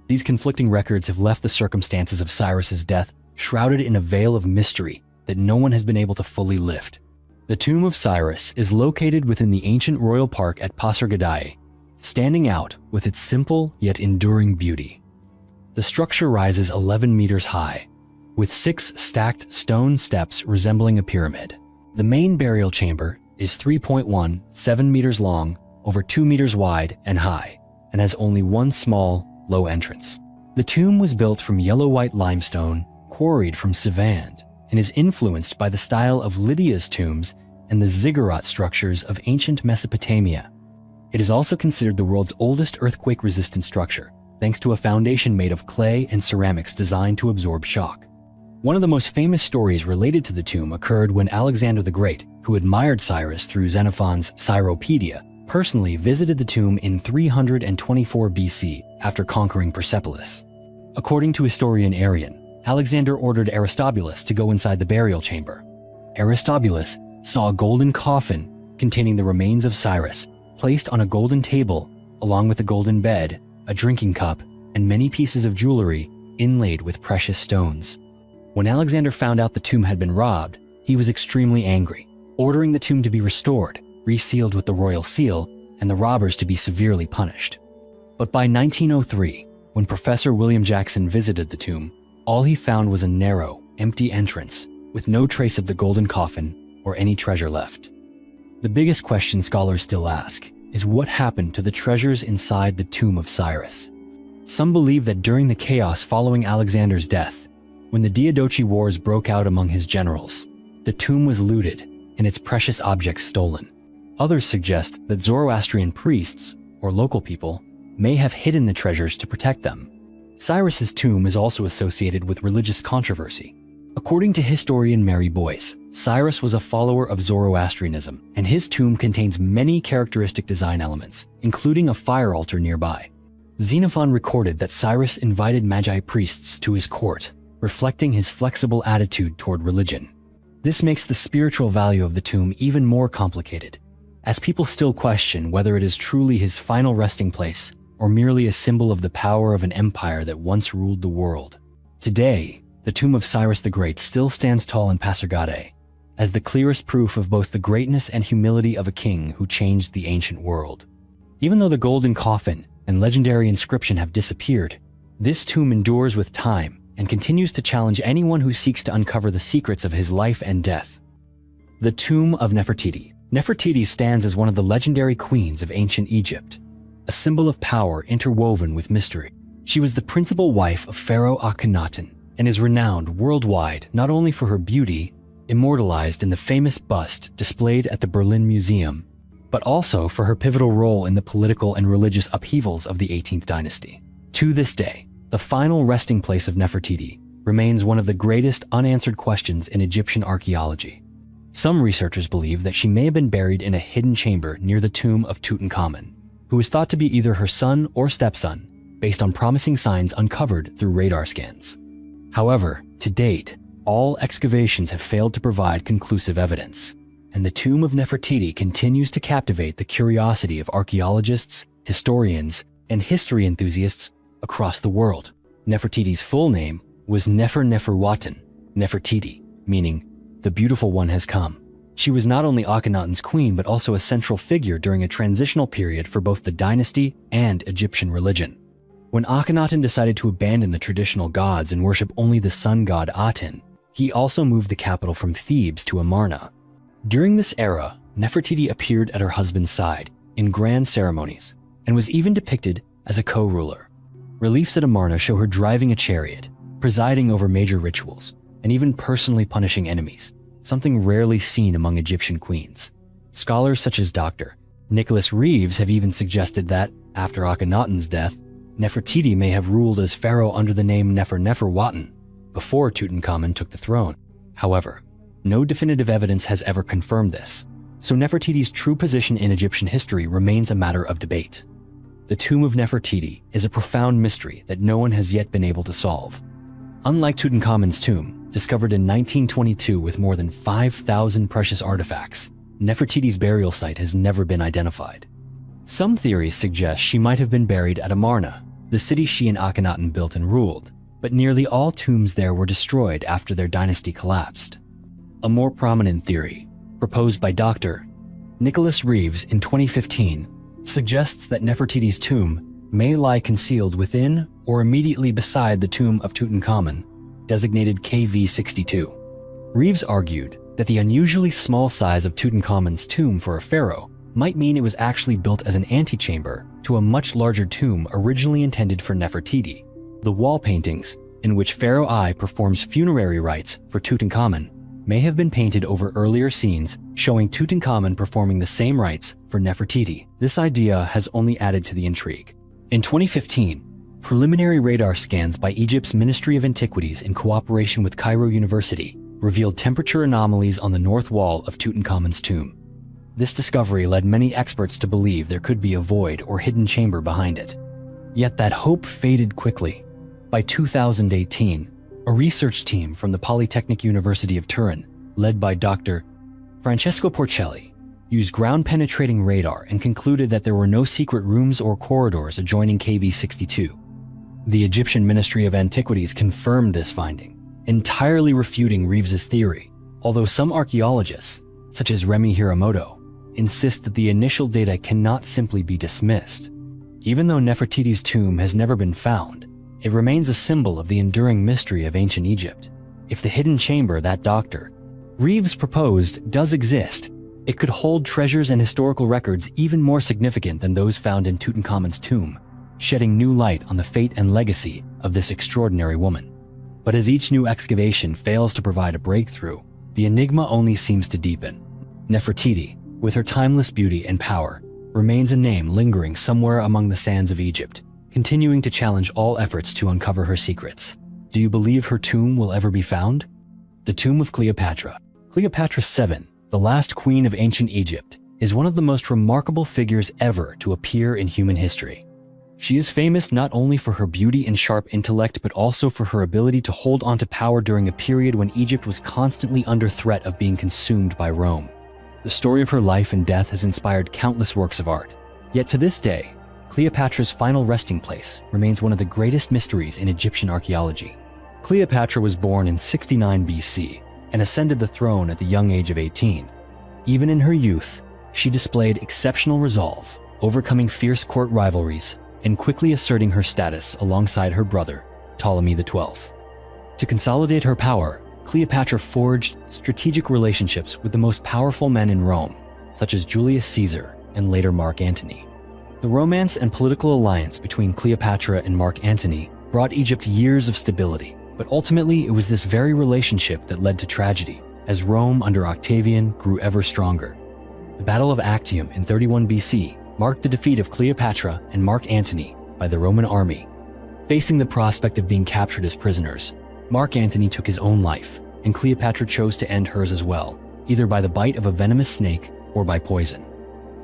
[SPEAKER 1] These conflicting records have left the circumstances of Cyrus's death shrouded in a veil of mystery that no one has been able to fully lift. The tomb of Cyrus is located within the ancient royal park at Pasargadae, standing out with its simple yet enduring beauty. The structure rises 11 meters high, with 6 stacked stone steps resembling a pyramid. The main burial chamber is 3.17 meters long, over 2 meters wide and high, and has only one small, low entrance. The tomb was built from yellow-white limestone, quarried from Savand, and is influenced by the style of Lydia's tombs and the ziggurat structures of ancient Mesopotamia. It is also considered the world's oldest earthquake-resistant structure, thanks to a foundation made of clay and ceramics designed to absorb shock. One of the most famous stories related to the tomb occurred when Alexander the Great, who admired Cyrus through Xenophon's Cyropedia, personally visited the tomb in 324 BC after conquering Persepolis. According to historian Arrian, Alexander ordered Aristobulus to go inside the burial chamber. Aristobulus saw a golden coffin containing the remains of Cyrus placed on a golden table, along with a golden bed, a drinking cup, and many pieces of jewelry inlaid with precious stones. When Alexander found out the tomb had been robbed, he was extremely angry, ordering the tomb to be restored, resealed with the royal seal, and the robbers to be severely punished. But by 1903, when Professor William Jackson visited the tomb, all he found was a narrow, empty entrance with no trace of the golden coffin or any treasure left. The biggest question scholars still ask is what happened to the treasures inside the tomb of Cyrus. Some believe that during the chaos following Alexander's death, when the Diadochi Wars broke out among his generals, the tomb was looted and its precious objects stolen. Others suggest that Zoroastrian priests, or local people, may have hidden the treasures to protect them. Cyrus's tomb is also associated with religious controversy. According to historian Mary Boyce, Cyrus was a follower of Zoroastrianism, and his tomb contains many characteristic design elements, including a fire altar nearby. Xenophon recorded that Cyrus invited Magi priests to his court, reflecting his flexible attitude toward religion. This makes the spiritual value of the tomb even more complicated, as people still question whether it is truly his final resting place or merely a symbol of the power of an empire that once ruled the world. Today, the tomb of Cyrus the Great still stands tall in Pasargadae, as the clearest proof of both the greatness and humility of a king who changed the ancient world. Even though the golden coffin and legendary inscription have disappeared, this tomb endures with time and continues to challenge anyone who seeks to uncover the secrets of his life and death. The Tomb of Nefertiti. Nefertiti stands as one of the legendary queens of ancient Egypt, a symbol of power interwoven with mystery. She was the principal wife of Pharaoh Akhenaten and is renowned worldwide not only for her beauty, immortalized in the famous bust displayed at the Berlin Museum, but also for her pivotal role in the political and religious upheavals of the 18th dynasty. To this day, the final resting place of Nefertiti remains one of the greatest unanswered questions in Egyptian archaeology. Some researchers believe that she may have been buried in a hidden chamber near the tomb of Tutankhamun, who is thought to be either her son or stepson, based on promising signs uncovered through radar scans. However, to date, all excavations have failed to provide conclusive evidence, and the tomb of Nefertiti continues to captivate the curiosity of archaeologists, historians, and history enthusiasts across the world. Nefertiti's full name was Nefer-Neferuaten, Nefertiti, meaning the beautiful one has come. She was not only Akhenaten's queen, but also a central figure during a transitional period for both the dynasty and Egyptian religion. When Akhenaten decided to abandon the traditional gods and worship only the sun god Aten, he also moved the capital from Thebes to Amarna. During this era, Nefertiti appeared at her husband's side in grand ceremonies and was even depicted as a co-ruler. Reliefs at Amarna show her driving a chariot, presiding over major rituals, and even personally punishing enemies, something rarely seen among Egyptian queens. Scholars such as Dr. Nicholas Reeves have even suggested that, after Akhenaten's death, Nefertiti may have ruled as pharaoh under the name Nefer-Neferuaten before Tutankhamun took the throne. However, no definitive evidence has ever confirmed this, so Nefertiti's true position in Egyptian history remains a matter of debate. The tomb of Nefertiti is a profound mystery that no one has yet been able to solve. Unlike Tutankhamun's tomb, discovered in 1922 with more than 5,000 precious artifacts, Nefertiti's burial site has never been identified. Some theories suggest she might have been buried at Amarna, the city she and Akhenaten built and ruled, but nearly all tombs there were destroyed after their dynasty collapsed. A more prominent theory, proposed by Dr. Nicholas Reeves in 2015, suggests that Nefertiti's tomb may lie concealed within or immediately beside the tomb of Tutankhamun, designated KV-62. Reeves argued that the unusually small size of Tutankhamun's tomb for a pharaoh might mean it was actually built as an antechamber to a much larger tomb originally intended for Nefertiti. The wall paintings, in which Pharaoh I performs funerary rites for Tutankhamun, may have been painted over earlier scenes showing Tutankhamun performing the same rites for Nefertiti. This idea has only added to the intrigue. In 2015, preliminary radar scans by Egypt's Ministry of Antiquities in cooperation with Cairo University revealed temperature anomalies on the north wall of Tutankhamun's tomb. This discovery led many experts to believe there could be a void or hidden chamber behind it. Yet that hope faded quickly. By 2018, a research team from the Polytechnic University of Turin, led by Dr. Francesco Porcelli, used ground-penetrating radar and concluded that there were no secret rooms or corridors adjoining KV-62. The Egyptian Ministry of Antiquities confirmed this finding, entirely refuting Reeves's theory, although some archaeologists, such as Remy Hiramoto, insist that the initial data cannot simply be dismissed. Even though Nefertiti's tomb has never been found, it remains a symbol of the enduring mystery of ancient Egypt. If the hidden chamber that Dr. Reeves proposed does exist, it could hold treasures and historical records even more significant than those found in Tutankhamun's tomb, shedding new light on the fate and legacy of this extraordinary woman. But as each new excavation fails to provide a breakthrough, the enigma only seems to deepen. Nefertiti, with her timeless beauty and power, remains a name lingering somewhere among the sands of Egypt, continuing to challenge all efforts to uncover her secrets. Do you believe her tomb will ever be found? The Tomb of Cleopatra. Cleopatra VII, the last queen of ancient Egypt, is one of the most remarkable figures ever to appear in human history. She is famous not only for her beauty and sharp intellect, but also for her ability to hold onto power during a period when Egypt was constantly under threat of being consumed by Rome. The story of her life and death has inspired countless works of art. Yet to this day, Cleopatra's final resting place remains one of the greatest mysteries in Egyptian archaeology. Cleopatra was born in 69 BC and ascended the throne at the young age of 18. Even in her youth, she displayed exceptional resolve, overcoming fierce court rivalries and quickly asserting her status alongside her brother, Ptolemy XII. To consolidate her power, Cleopatra forged strategic relationships with the most powerful men in Rome, such as Julius Caesar and later Mark Antony. The romance and political alliance between Cleopatra and Mark Antony brought Egypt years of stability, but ultimately it was this very relationship that led to tragedy, as Rome under Octavian grew ever stronger. The Battle of Actium in 31 BC marked the defeat of Cleopatra and Mark Antony by the Roman army. Facing the prospect of being captured as prisoners, Mark Antony took his own life, and Cleopatra chose to end hers as well, either by the bite of a venomous snake or by poison.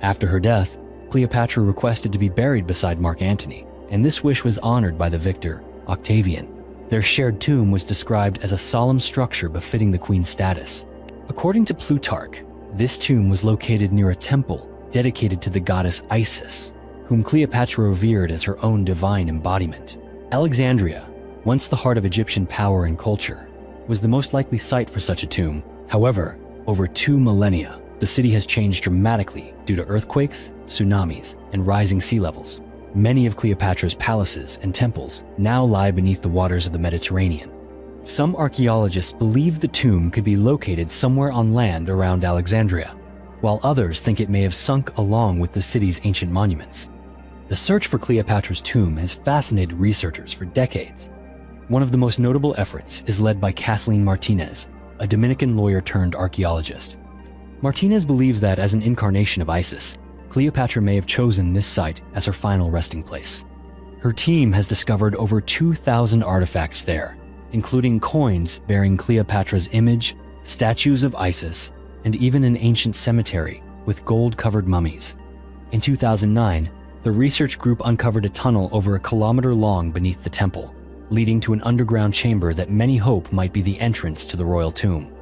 [SPEAKER 1] After her death, Cleopatra requested to be buried beside Mark Antony, and this wish was honored by the victor, Octavian. Their shared tomb was described as a solemn structure befitting the queen's status. According to Plutarch, this tomb was located near a temple dedicated to the goddess Isis, whom Cleopatra revered as her own divine embodiment. Alexandria, once the heart of Egyptian power and culture, was the most likely site for such a tomb. However, over 2 millennia, the city has changed dramatically due to earthquakes, tsunamis, and rising sea levels. Many of Cleopatra's palaces and temples now lie beneath the waters of the Mediterranean. Some archaeologists believe the tomb could be located somewhere on land around Alexandria, while others think it may have sunk along with the city's ancient monuments. The search for Cleopatra's tomb has fascinated researchers for decades. One of the most notable efforts is led by Kathleen Martinez, a Dominican lawyer turned archaeologist. Martinez believes that as an incarnation of Isis, Cleopatra may have chosen this site as her final resting place. Her team has discovered over 2,000 artifacts there, including coins bearing Cleopatra's image, statues of Isis, and even an ancient cemetery with gold-covered mummies. In 2009, the research group uncovered a tunnel over a kilometer long beneath the temple, leading to an underground chamber that many hope might be the entrance to the royal tomb.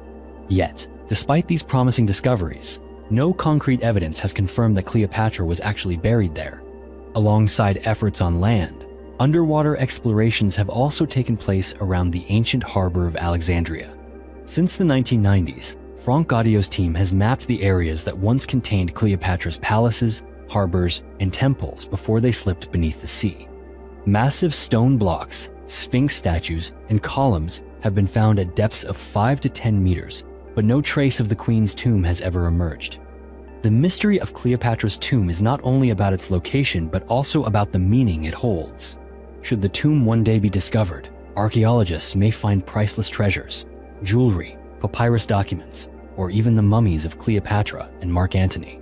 [SPEAKER 1] Yet, despite these promising discoveries, no concrete evidence has confirmed that Cleopatra was actually buried there. Alongside efforts on land, underwater explorations have also taken place around the ancient harbor of Alexandria. Since the 1990s, Franck Gaudio's team has mapped the areas that once contained Cleopatra's palaces, harbors, and temples before they slipped beneath the sea. Massive stone blocks, sphinx statues, and columns have been found at depths of 5 to 10 meters, but no trace of the queen's tomb has ever emerged. The mystery of Cleopatra's tomb is not only about its location, but also about the meaning it holds. Should the tomb one day be discovered, archaeologists may find priceless treasures, jewelry, papyrus documents, or even the mummies of Cleopatra and Mark Antony.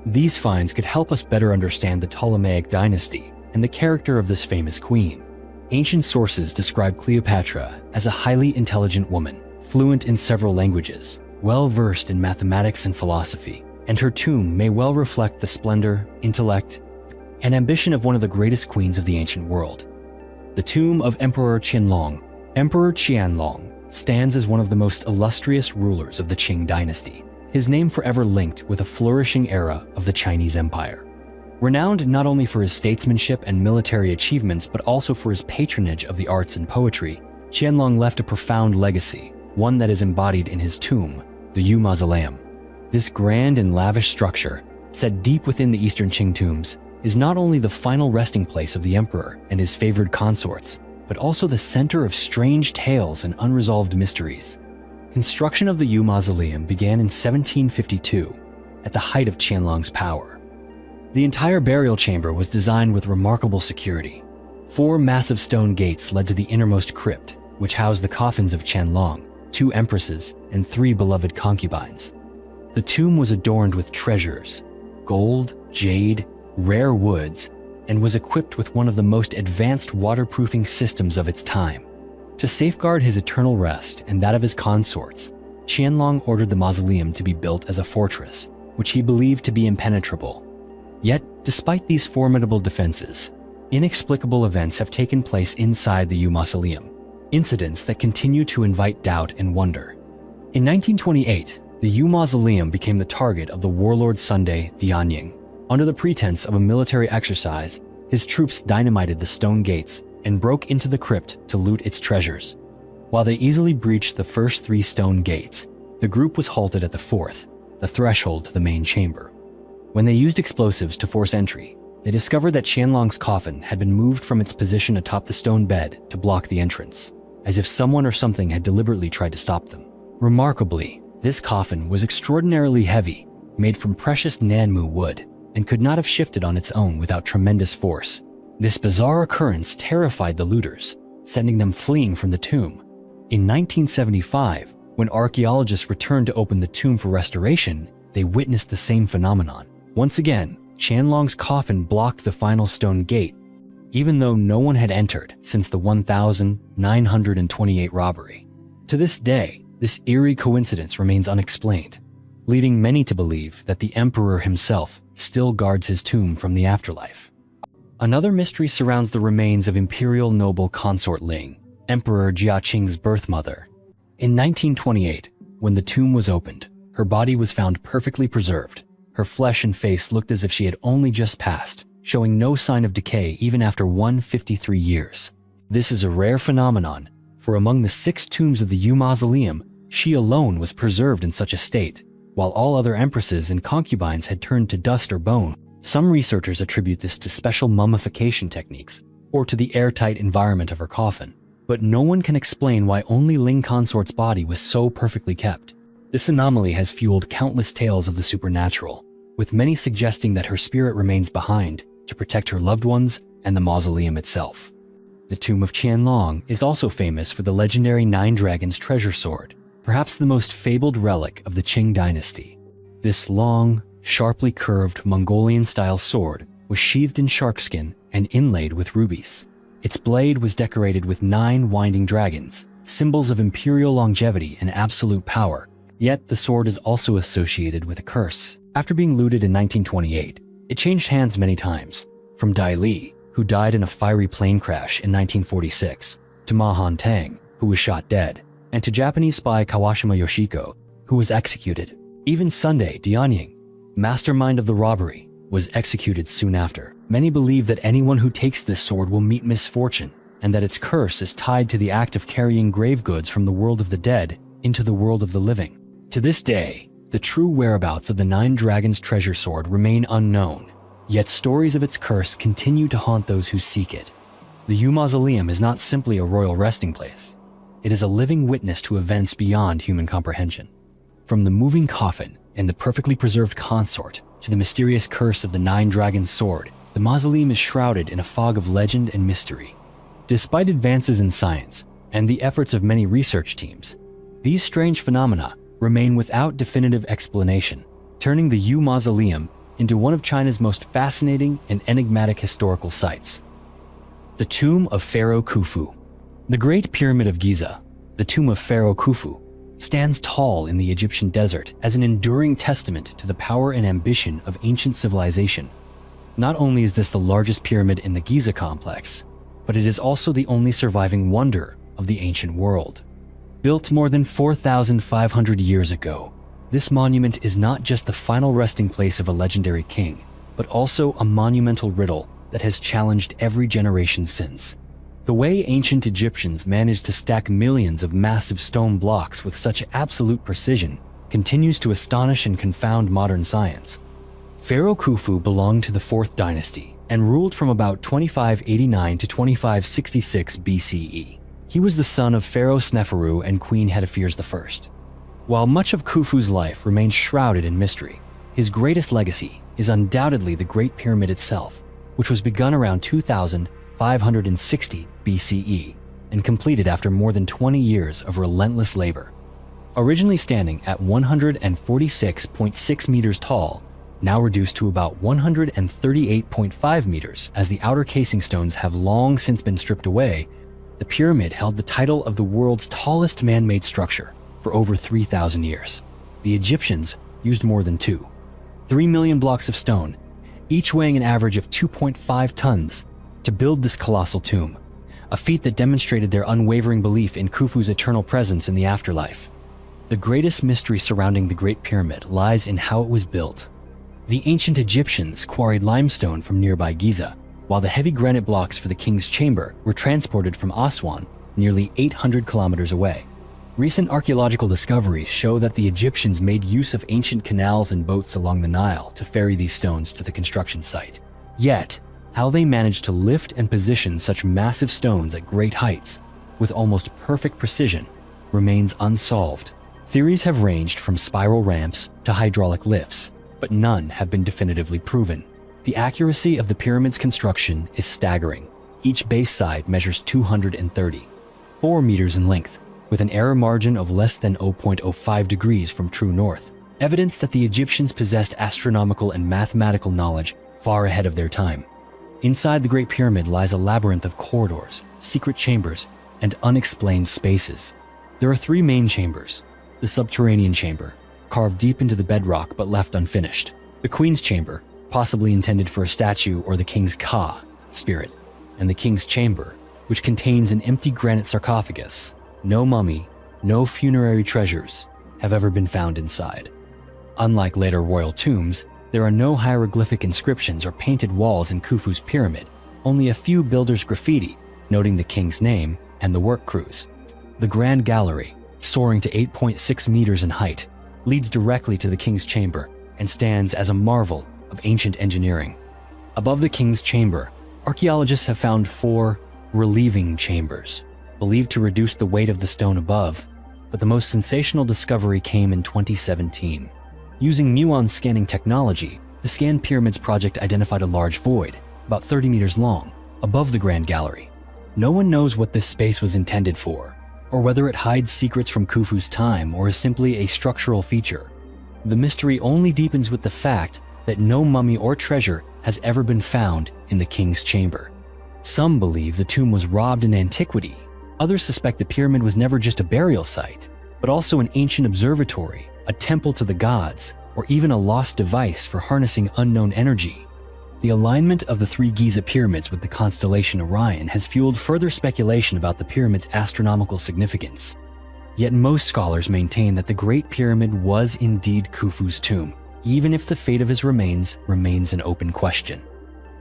[SPEAKER 1] These finds could help us better understand the Ptolemaic dynasty and the character of this famous queen. Ancient sources describe Cleopatra as a highly intelligent woman, fluent in several languages, well-versed in mathematics and philosophy, and her tomb may well reflect the splendor, intellect, and ambition of one of the greatest queens of the ancient world. The tomb of Emperor Qianlong. Emperor Qianlong stands as one of the most illustrious rulers of the Qing dynasty, his name forever linked with a flourishing era of the Chinese Empire. Renowned not only for his statesmanship and military achievements, but also for his patronage of the arts and poetry, Qianlong left a profound legacy, one that is embodied in his tomb, the Yu Mausoleum. This grand and lavish structure, set deep within the Eastern Qing tombs, is not only the final resting place of the emperor and his favored consorts, but also the center of strange tales and unresolved mysteries. Construction of the Yu Mausoleum began in 1752, at the height of Qianlong's power. The entire burial chamber was designed with remarkable security. 4 massive stone gates led to the innermost crypt, which housed the coffins of Qianlong, 2 empresses, and 3 beloved concubines. The tomb was adorned with treasures, gold, jade, rare woods, and was equipped with one of the most advanced waterproofing systems of its time. To safeguard his eternal rest and that of his consorts, Qianlong ordered the mausoleum to be built as a fortress, which he believed to be impenetrable. Yet, despite these formidable defenses, inexplicable events have taken place inside the Yu Mausoleum, incidents that continue to invite doubt and wonder. In 1928, the Yu Mausoleum became the target of the warlord Sunday Dianying. Under the pretense of a military exercise, his troops dynamited the stone gates and broke into the crypt to loot its treasures. While they easily breached the first 3 stone gates, the group was halted at the 4th, the threshold to the main chamber. When they used explosives to force entry, they discovered that Qianlong's coffin had been moved from its position atop the stone bed to block the entrance, as if someone or something had deliberately tried to stop them. Remarkably, this coffin was extraordinarily heavy, made from precious Nanmu wood, and could not have shifted on its own without tremendous force. This bizarre occurrence terrified the looters, sending them fleeing from the tomb. In 1975, when archaeologists returned to open the tomb for restoration, they witnessed the same phenomenon. Once again, Qianlong's coffin blocked the final stone gate, even though no one had entered since the 1928 robbery. To this day, this eerie coincidence remains unexplained, leading many to believe that the emperor himself still guards his tomb from the afterlife. Another mystery surrounds the remains of imperial noble consort Ling, Emperor Jiaqing's birth mother. In 1928, when the tomb was opened, her body was found perfectly preserved. Her flesh and face looked as if she had only just passed, showing no sign of decay even after 153 years. This is a rare phenomenon, for among the 6 tombs of the Yu Mausoleum, she alone was preserved in such a state, while all other empresses and concubines had turned to dust or bone. Some researchers attribute this to special mummification techniques, or to the airtight environment of her coffin, but no one can explain why only Ling Consort's body was so perfectly kept. This anomaly has fueled countless tales of the supernatural, with many suggesting that her spirit remains behind to protect her loved ones and the mausoleum itself. The tomb of Qianlong is also famous for the legendary 9 Dragons treasure sword, perhaps the most fabled relic of the Qing dynasty. This long, sharply curved Mongolian-style sword was sheathed in sharkskin and inlaid with rubies. Its blade was decorated with 9 winding dragons, symbols of imperial longevity and absolute power. Yet the sword is also associated with a curse. After being looted in 1928, it changed hands many times, from Dai Li, who died in a fiery plane crash in 1946, to Ma Han-tang, who was shot dead, and to Japanese spy Kawashima Yoshiko, who was executed. Even Sunday Dianying, mastermind of the robbery, was executed soon after. Many believe that anyone who takes this sword will meet misfortune, and that its curse is tied to the act of carrying grave goods from the world of the dead into the world of the living. To this day, the true whereabouts of the 9 Dragons treasure sword remain unknown, yet stories of its curse continue to haunt those who seek it. The Yu Mausoleum is not simply a royal resting place. it is a living witness to events beyond human comprehension. From the moving coffin and the perfectly preserved consort to the mysterious curse of the nine-dragon sword, the mausoleum is shrouded in a fog of legend and mystery. Despite advances in science and the efforts of many research teams, these strange phenomena remain without definitive explanation, turning the Yu Mausoleum into one of China's most fascinating and enigmatic historical sites. The Tomb of Pharaoh Khufu. The Great Pyramid of Giza, the tomb of Pharaoh Khufu, stands tall in the Egyptian desert as an enduring testament to the power and ambition of ancient civilization. Not only is this the largest pyramid in the Giza complex, but it is also the only surviving wonder of the ancient world. Built more than 4,500 years ago, this monument is not just the final resting place of a legendary king, but also a monumental riddle that has challenged every generation since. The way ancient Egyptians managed to stack millions of massive stone blocks with such absolute precision continues to astonish and confound modern science. Pharaoh Khufu belonged to the 4th dynasty and ruled from about 2589 to 2566 BCE. He was the son of Pharaoh Sneferu and Queen Hetepheres I. While much of Khufu's life remains shrouded in mystery, his greatest legacy is undoubtedly the Great Pyramid itself, which was begun around 2560 BCE and completed after more than 20 years of relentless labor. Originally standing at 146.6 meters tall, now reduced to about 138.5 meters as the outer casing stones have long since been stripped away, the pyramid held the title of the world's tallest man-made structure for over 3,000 years. The Egyptians used more than 3 million blocks of stone, each weighing an average of 2.5 tons, to build this colossal tomb, a feat that demonstrated their unwavering belief in Khufu's eternal presence in the afterlife. The greatest mystery surrounding the Great Pyramid lies in how it was built. The ancient Egyptians quarried limestone from nearby Giza, while the heavy granite blocks for the king's chamber were transported from Aswan, nearly 800 kilometers away. Recent archaeological discoveries show that the Egyptians made use of ancient canals and boats along the Nile to ferry these stones to the construction site. Yet, how they managed to lift and position such massive stones at great heights with almost perfect precision remains unsolved. Theories have ranged from spiral ramps to hydraulic lifts, but none have been definitively proven. The accuracy of the pyramid's construction is staggering. Each base side measures 234 meters in length, with an error margin of less than 0.05 degrees from true north, evidence that the Egyptians possessed astronomical and mathematical knowledge far ahead of their time. Inside the Great Pyramid lies a labyrinth of corridors, secret chambers, and unexplained spaces. There are 3 main chambers: the subterranean chamber, carved deep into the bedrock but left unfinished; the Queen's chamber, possibly intended for a statue or the King's Ka spirit; and the King's chamber, which contains an empty granite sarcophagus. No mummy, no funerary treasures have ever been found inside. Unlike later royal tombs, there are no hieroglyphic inscriptions or painted walls in Khufu's pyramid, only a few builders' graffiti noting the king's name and the work crews. The Grand Gallery, soaring to 8.6 meters in height, leads directly to the king's chamber and stands as a marvel of ancient engineering. Above the king's chamber, archaeologists have found 4 relieving chambers, believed to reduce the weight of the stone above, but the most sensational discovery came in 2017. Using muon scanning technology, the Scan Pyramids project identified a large void, about 30 meters long, above the Grand Gallery. No one knows what this space was intended for, or whether it hides secrets from Khufu's time or is simply a structural feature. The mystery only deepens with the fact that no mummy or treasure has ever been found in the king's chamber. Some believe the tomb was robbed in antiquity. Others suspect the pyramid was never just a burial site, but also an ancient observatory, a temple to the gods, or even a lost device for harnessing unknown energy. The alignment of the 3 Giza pyramids with the constellation Orion has fueled further speculation about the pyramid's astronomical significance. Yet most scholars maintain that the Great Pyramid was indeed Khufu's tomb, even if the fate of his remains remains an open question.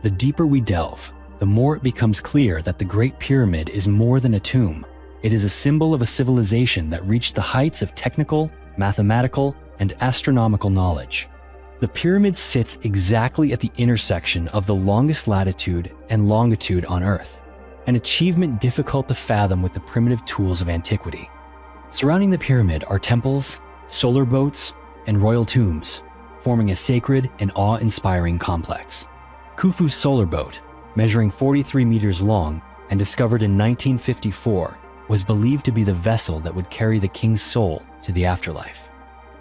[SPEAKER 1] The deeper we delve, the more it becomes clear that the Great Pyramid is more than a tomb. It is a symbol of a civilization that reached the heights of technical, mathematical, and astronomical knowledge. The pyramid sits exactly at the intersection of the longest latitude and longitude on Earth. an achievement difficult to fathom with the primitive tools of antiquity. Surrounding the pyramid are temples, solar boats, and royal tombs, forming a sacred and awe-inspiring complex. Khufu's solar boat, measuring 43 meters long and discovered in 1954, was believed to be the vessel that would carry the king's soul to the afterlife.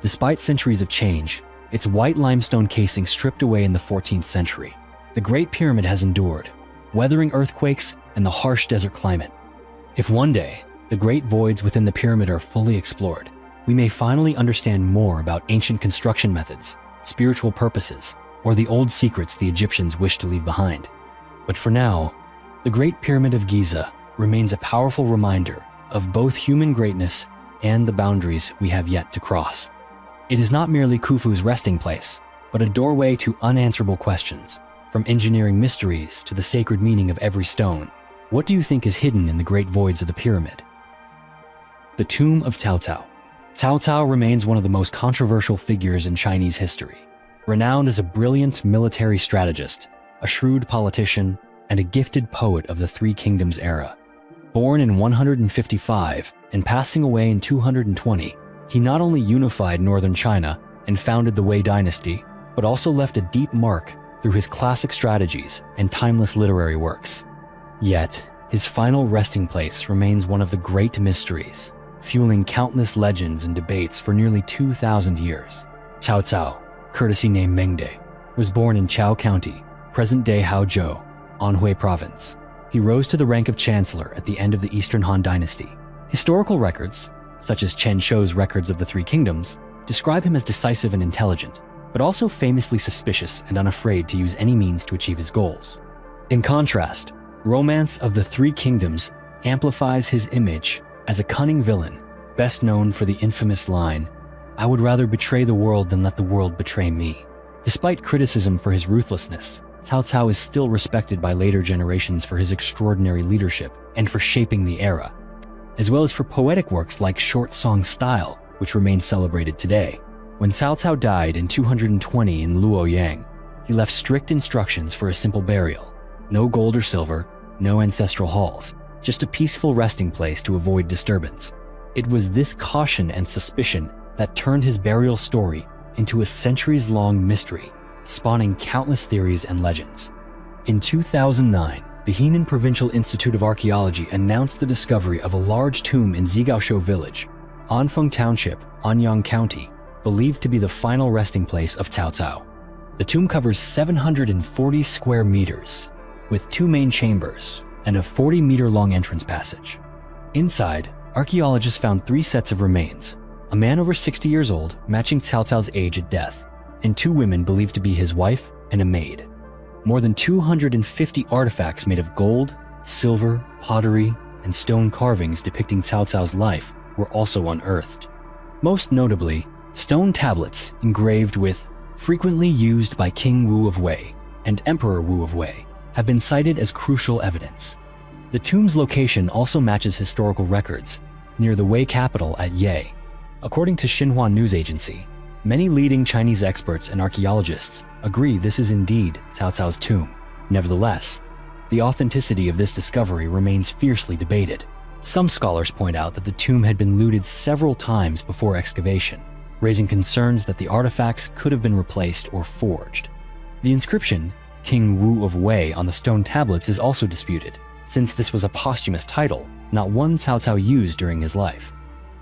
[SPEAKER 1] Despite centuries of change, its white limestone casing stripped away in the 14th century, the Great Pyramid has endured, weathering earthquakes and the harsh desert climate. If one day, the great voids within the pyramid are fully explored, we may finally understand more about ancient construction methods, spiritual purposes, or the old secrets the Egyptians wished to leave behind. But for now, the Great Pyramid of Giza remains a powerful reminder of both human greatness and the boundaries we have yet to cross. It is not merely Khufu's resting place, but a doorway to unanswerable questions, from engineering mysteries to the sacred meaning of every stone. What do you think is hidden in the great voids of the pyramid? The Tomb of Cao Cao. Cao Cao remains one of the most controversial figures in Chinese history. Renowned as a brilliant military strategist, a shrewd politician, and a gifted poet of the Three Kingdoms era. Born in 155 and passing away in 220, he not only unified northern China and founded the Wei dynasty, but also left a deep mark through his classic strategies and timeless literary works. Yet, his final resting place remains one of the great mysteries, fueling countless legends and debates for nearly 2,000 years. Cao Cao, courtesy name Mengde, was born in Chao County, present-day Haozhou, Anhui Province. He rose to the rank of chancellor at the end of the Eastern Han Dynasty. Historical records, such as Chen Shou's records of the Three Kingdoms, describe him as decisive and intelligent, but also famously suspicious and unafraid to use any means to achieve his goals. In contrast, Romance of the Three Kingdoms amplifies his image as a cunning villain, best known for the infamous line, "I would rather betray the world than let the world betray me." Despite criticism for his ruthlessness, Cao Cao is still respected by later generations for his extraordinary leadership and for shaping the era, as well as for poetic works like Short Song Style, which remains celebrated today. When Cao Cao died in 220 in Luoyang, he left strict instructions for a simple burial: no gold or silver, no ancestral halls, just a peaceful resting place to avoid disturbance. It was this caution and suspicion that turned his burial story into a centuries-long mystery, spawning countless theories and legends. In 2009, the Henan Provincial Institute of Archaeology announced the discovery of a large tomb in Zigaoshou Village, Anfeng Township, Anyang County, believed to be the final resting place of Cao Cao. The tomb covers 740 square meters, with 2 main chambers and a 40-meter-long entrance passage. Inside, archaeologists found 3 sets of remains: a man over 60 years old, matching Cao Cao's age at death, and 2 women believed to be his wife and a maid. More than 250 artifacts made of gold, silver, pottery, and stone carvings depicting Cao Cao's life were also unearthed. Most notably, stone tablets engraved with "frequently used by King Wu of Wei" and Emperor Wu of Wei have been cited as crucial evidence. The tomb's location also matches historical records, near the Wei capital at Ye. According to Xinhua news agency, many leading Chinese experts and archaeologists agree this is indeed Cao Cao's tomb. Nevertheless, the authenticity of this discovery remains fiercely debated. Some scholars point out that the tomb had been looted several times before excavation, raising concerns that the artifacts could have been replaced or forged. The inscription, King Wu of Wei, on the stone tablets is also disputed, since this was a posthumous title, not one Cao Cao used during his life.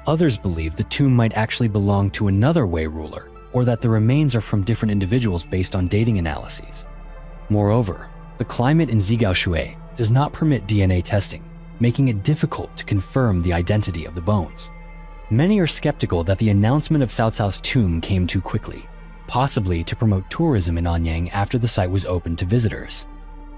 [SPEAKER 1] Others believe the tomb might actually belong to another Wei ruler, or that the remains are from different individuals based on dating analyses. Moreover, the climate in Zigaoshue does not permit DNA testing, making it difficult to confirm the identity of the bones. Many are skeptical that the announcement of Cao Cao's tomb came too quickly, possibly to promote tourism in Anyang after the site was opened to visitors.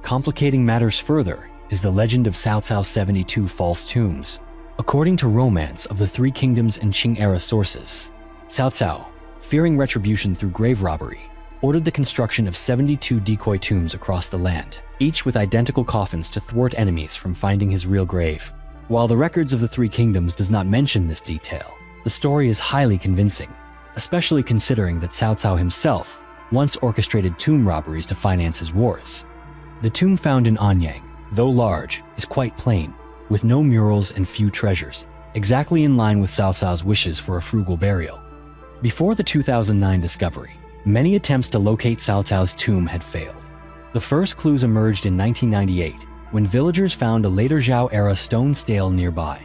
[SPEAKER 1] Complicating matters further is the legend of Cao Cao's 72 false tombs. According to Romance of the Three Kingdoms and Qing-era sources, Cao Cao, fearing retribution through grave robbery, ordered the construction of 72 decoy tombs across the land, each with identical coffins to thwart enemies from finding his real grave. While the records of the Three Kingdoms does not mention this detail, the story is highly convincing, especially considering that Cao Cao himself once orchestrated tomb robberies to finance his wars. The tomb found in Anyang though large, is quite plain, with no murals and few treasures, exactly in line with Cao Cao's wishes for a frugal burial. Before the 2009 discovery, many attempts to locate Cao Cao's tomb had failed. The first clues emerged in 1998, when villagers found a later Zhao-era stone stele nearby.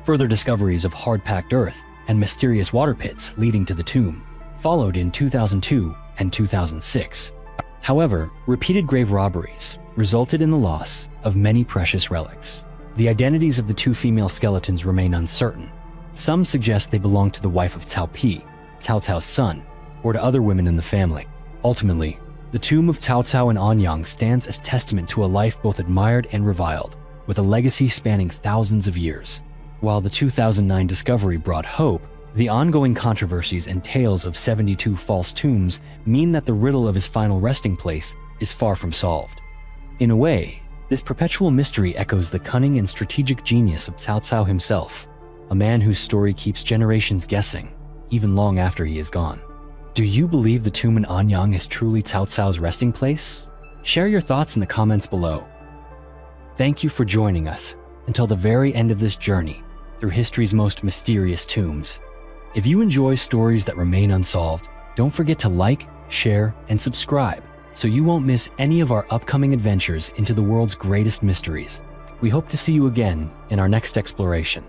[SPEAKER 1] Further discoveries of hard-packed earth and mysterious water pits leading to the tomb followed in 2002 and 2006. However, repeated grave robberies resulted in the loss of many precious relics. The identities of the two female skeletons remain uncertain. Some suggest they belong to the wife of Cao Pi, Cao Cao's son, or to other women in the family. Ultimately, the tomb of Cao Cao and Anyang stands as testament to a life both admired and reviled, with a legacy spanning thousands of years. While the 2009 discovery brought hope, the ongoing controversies and tales of 72 false tombs mean that the riddle of his final resting place is far from solved. In a way, this perpetual mystery echoes the cunning and strategic genius of Cao Cao himself, a man whose story keeps generations guessing, even long after he is gone. Do you believe the tomb in Anyang is truly Cao Cao's resting place? Share your thoughts in the comments below. Thank you for joining us until the very end of this journey through history's most mysterious tombs. If you enjoy stories that remain unsolved, don't forget to like, share, and subscribe so you won't miss any of our upcoming adventures into the world's greatest mysteries. We hope to see you again in our next exploration.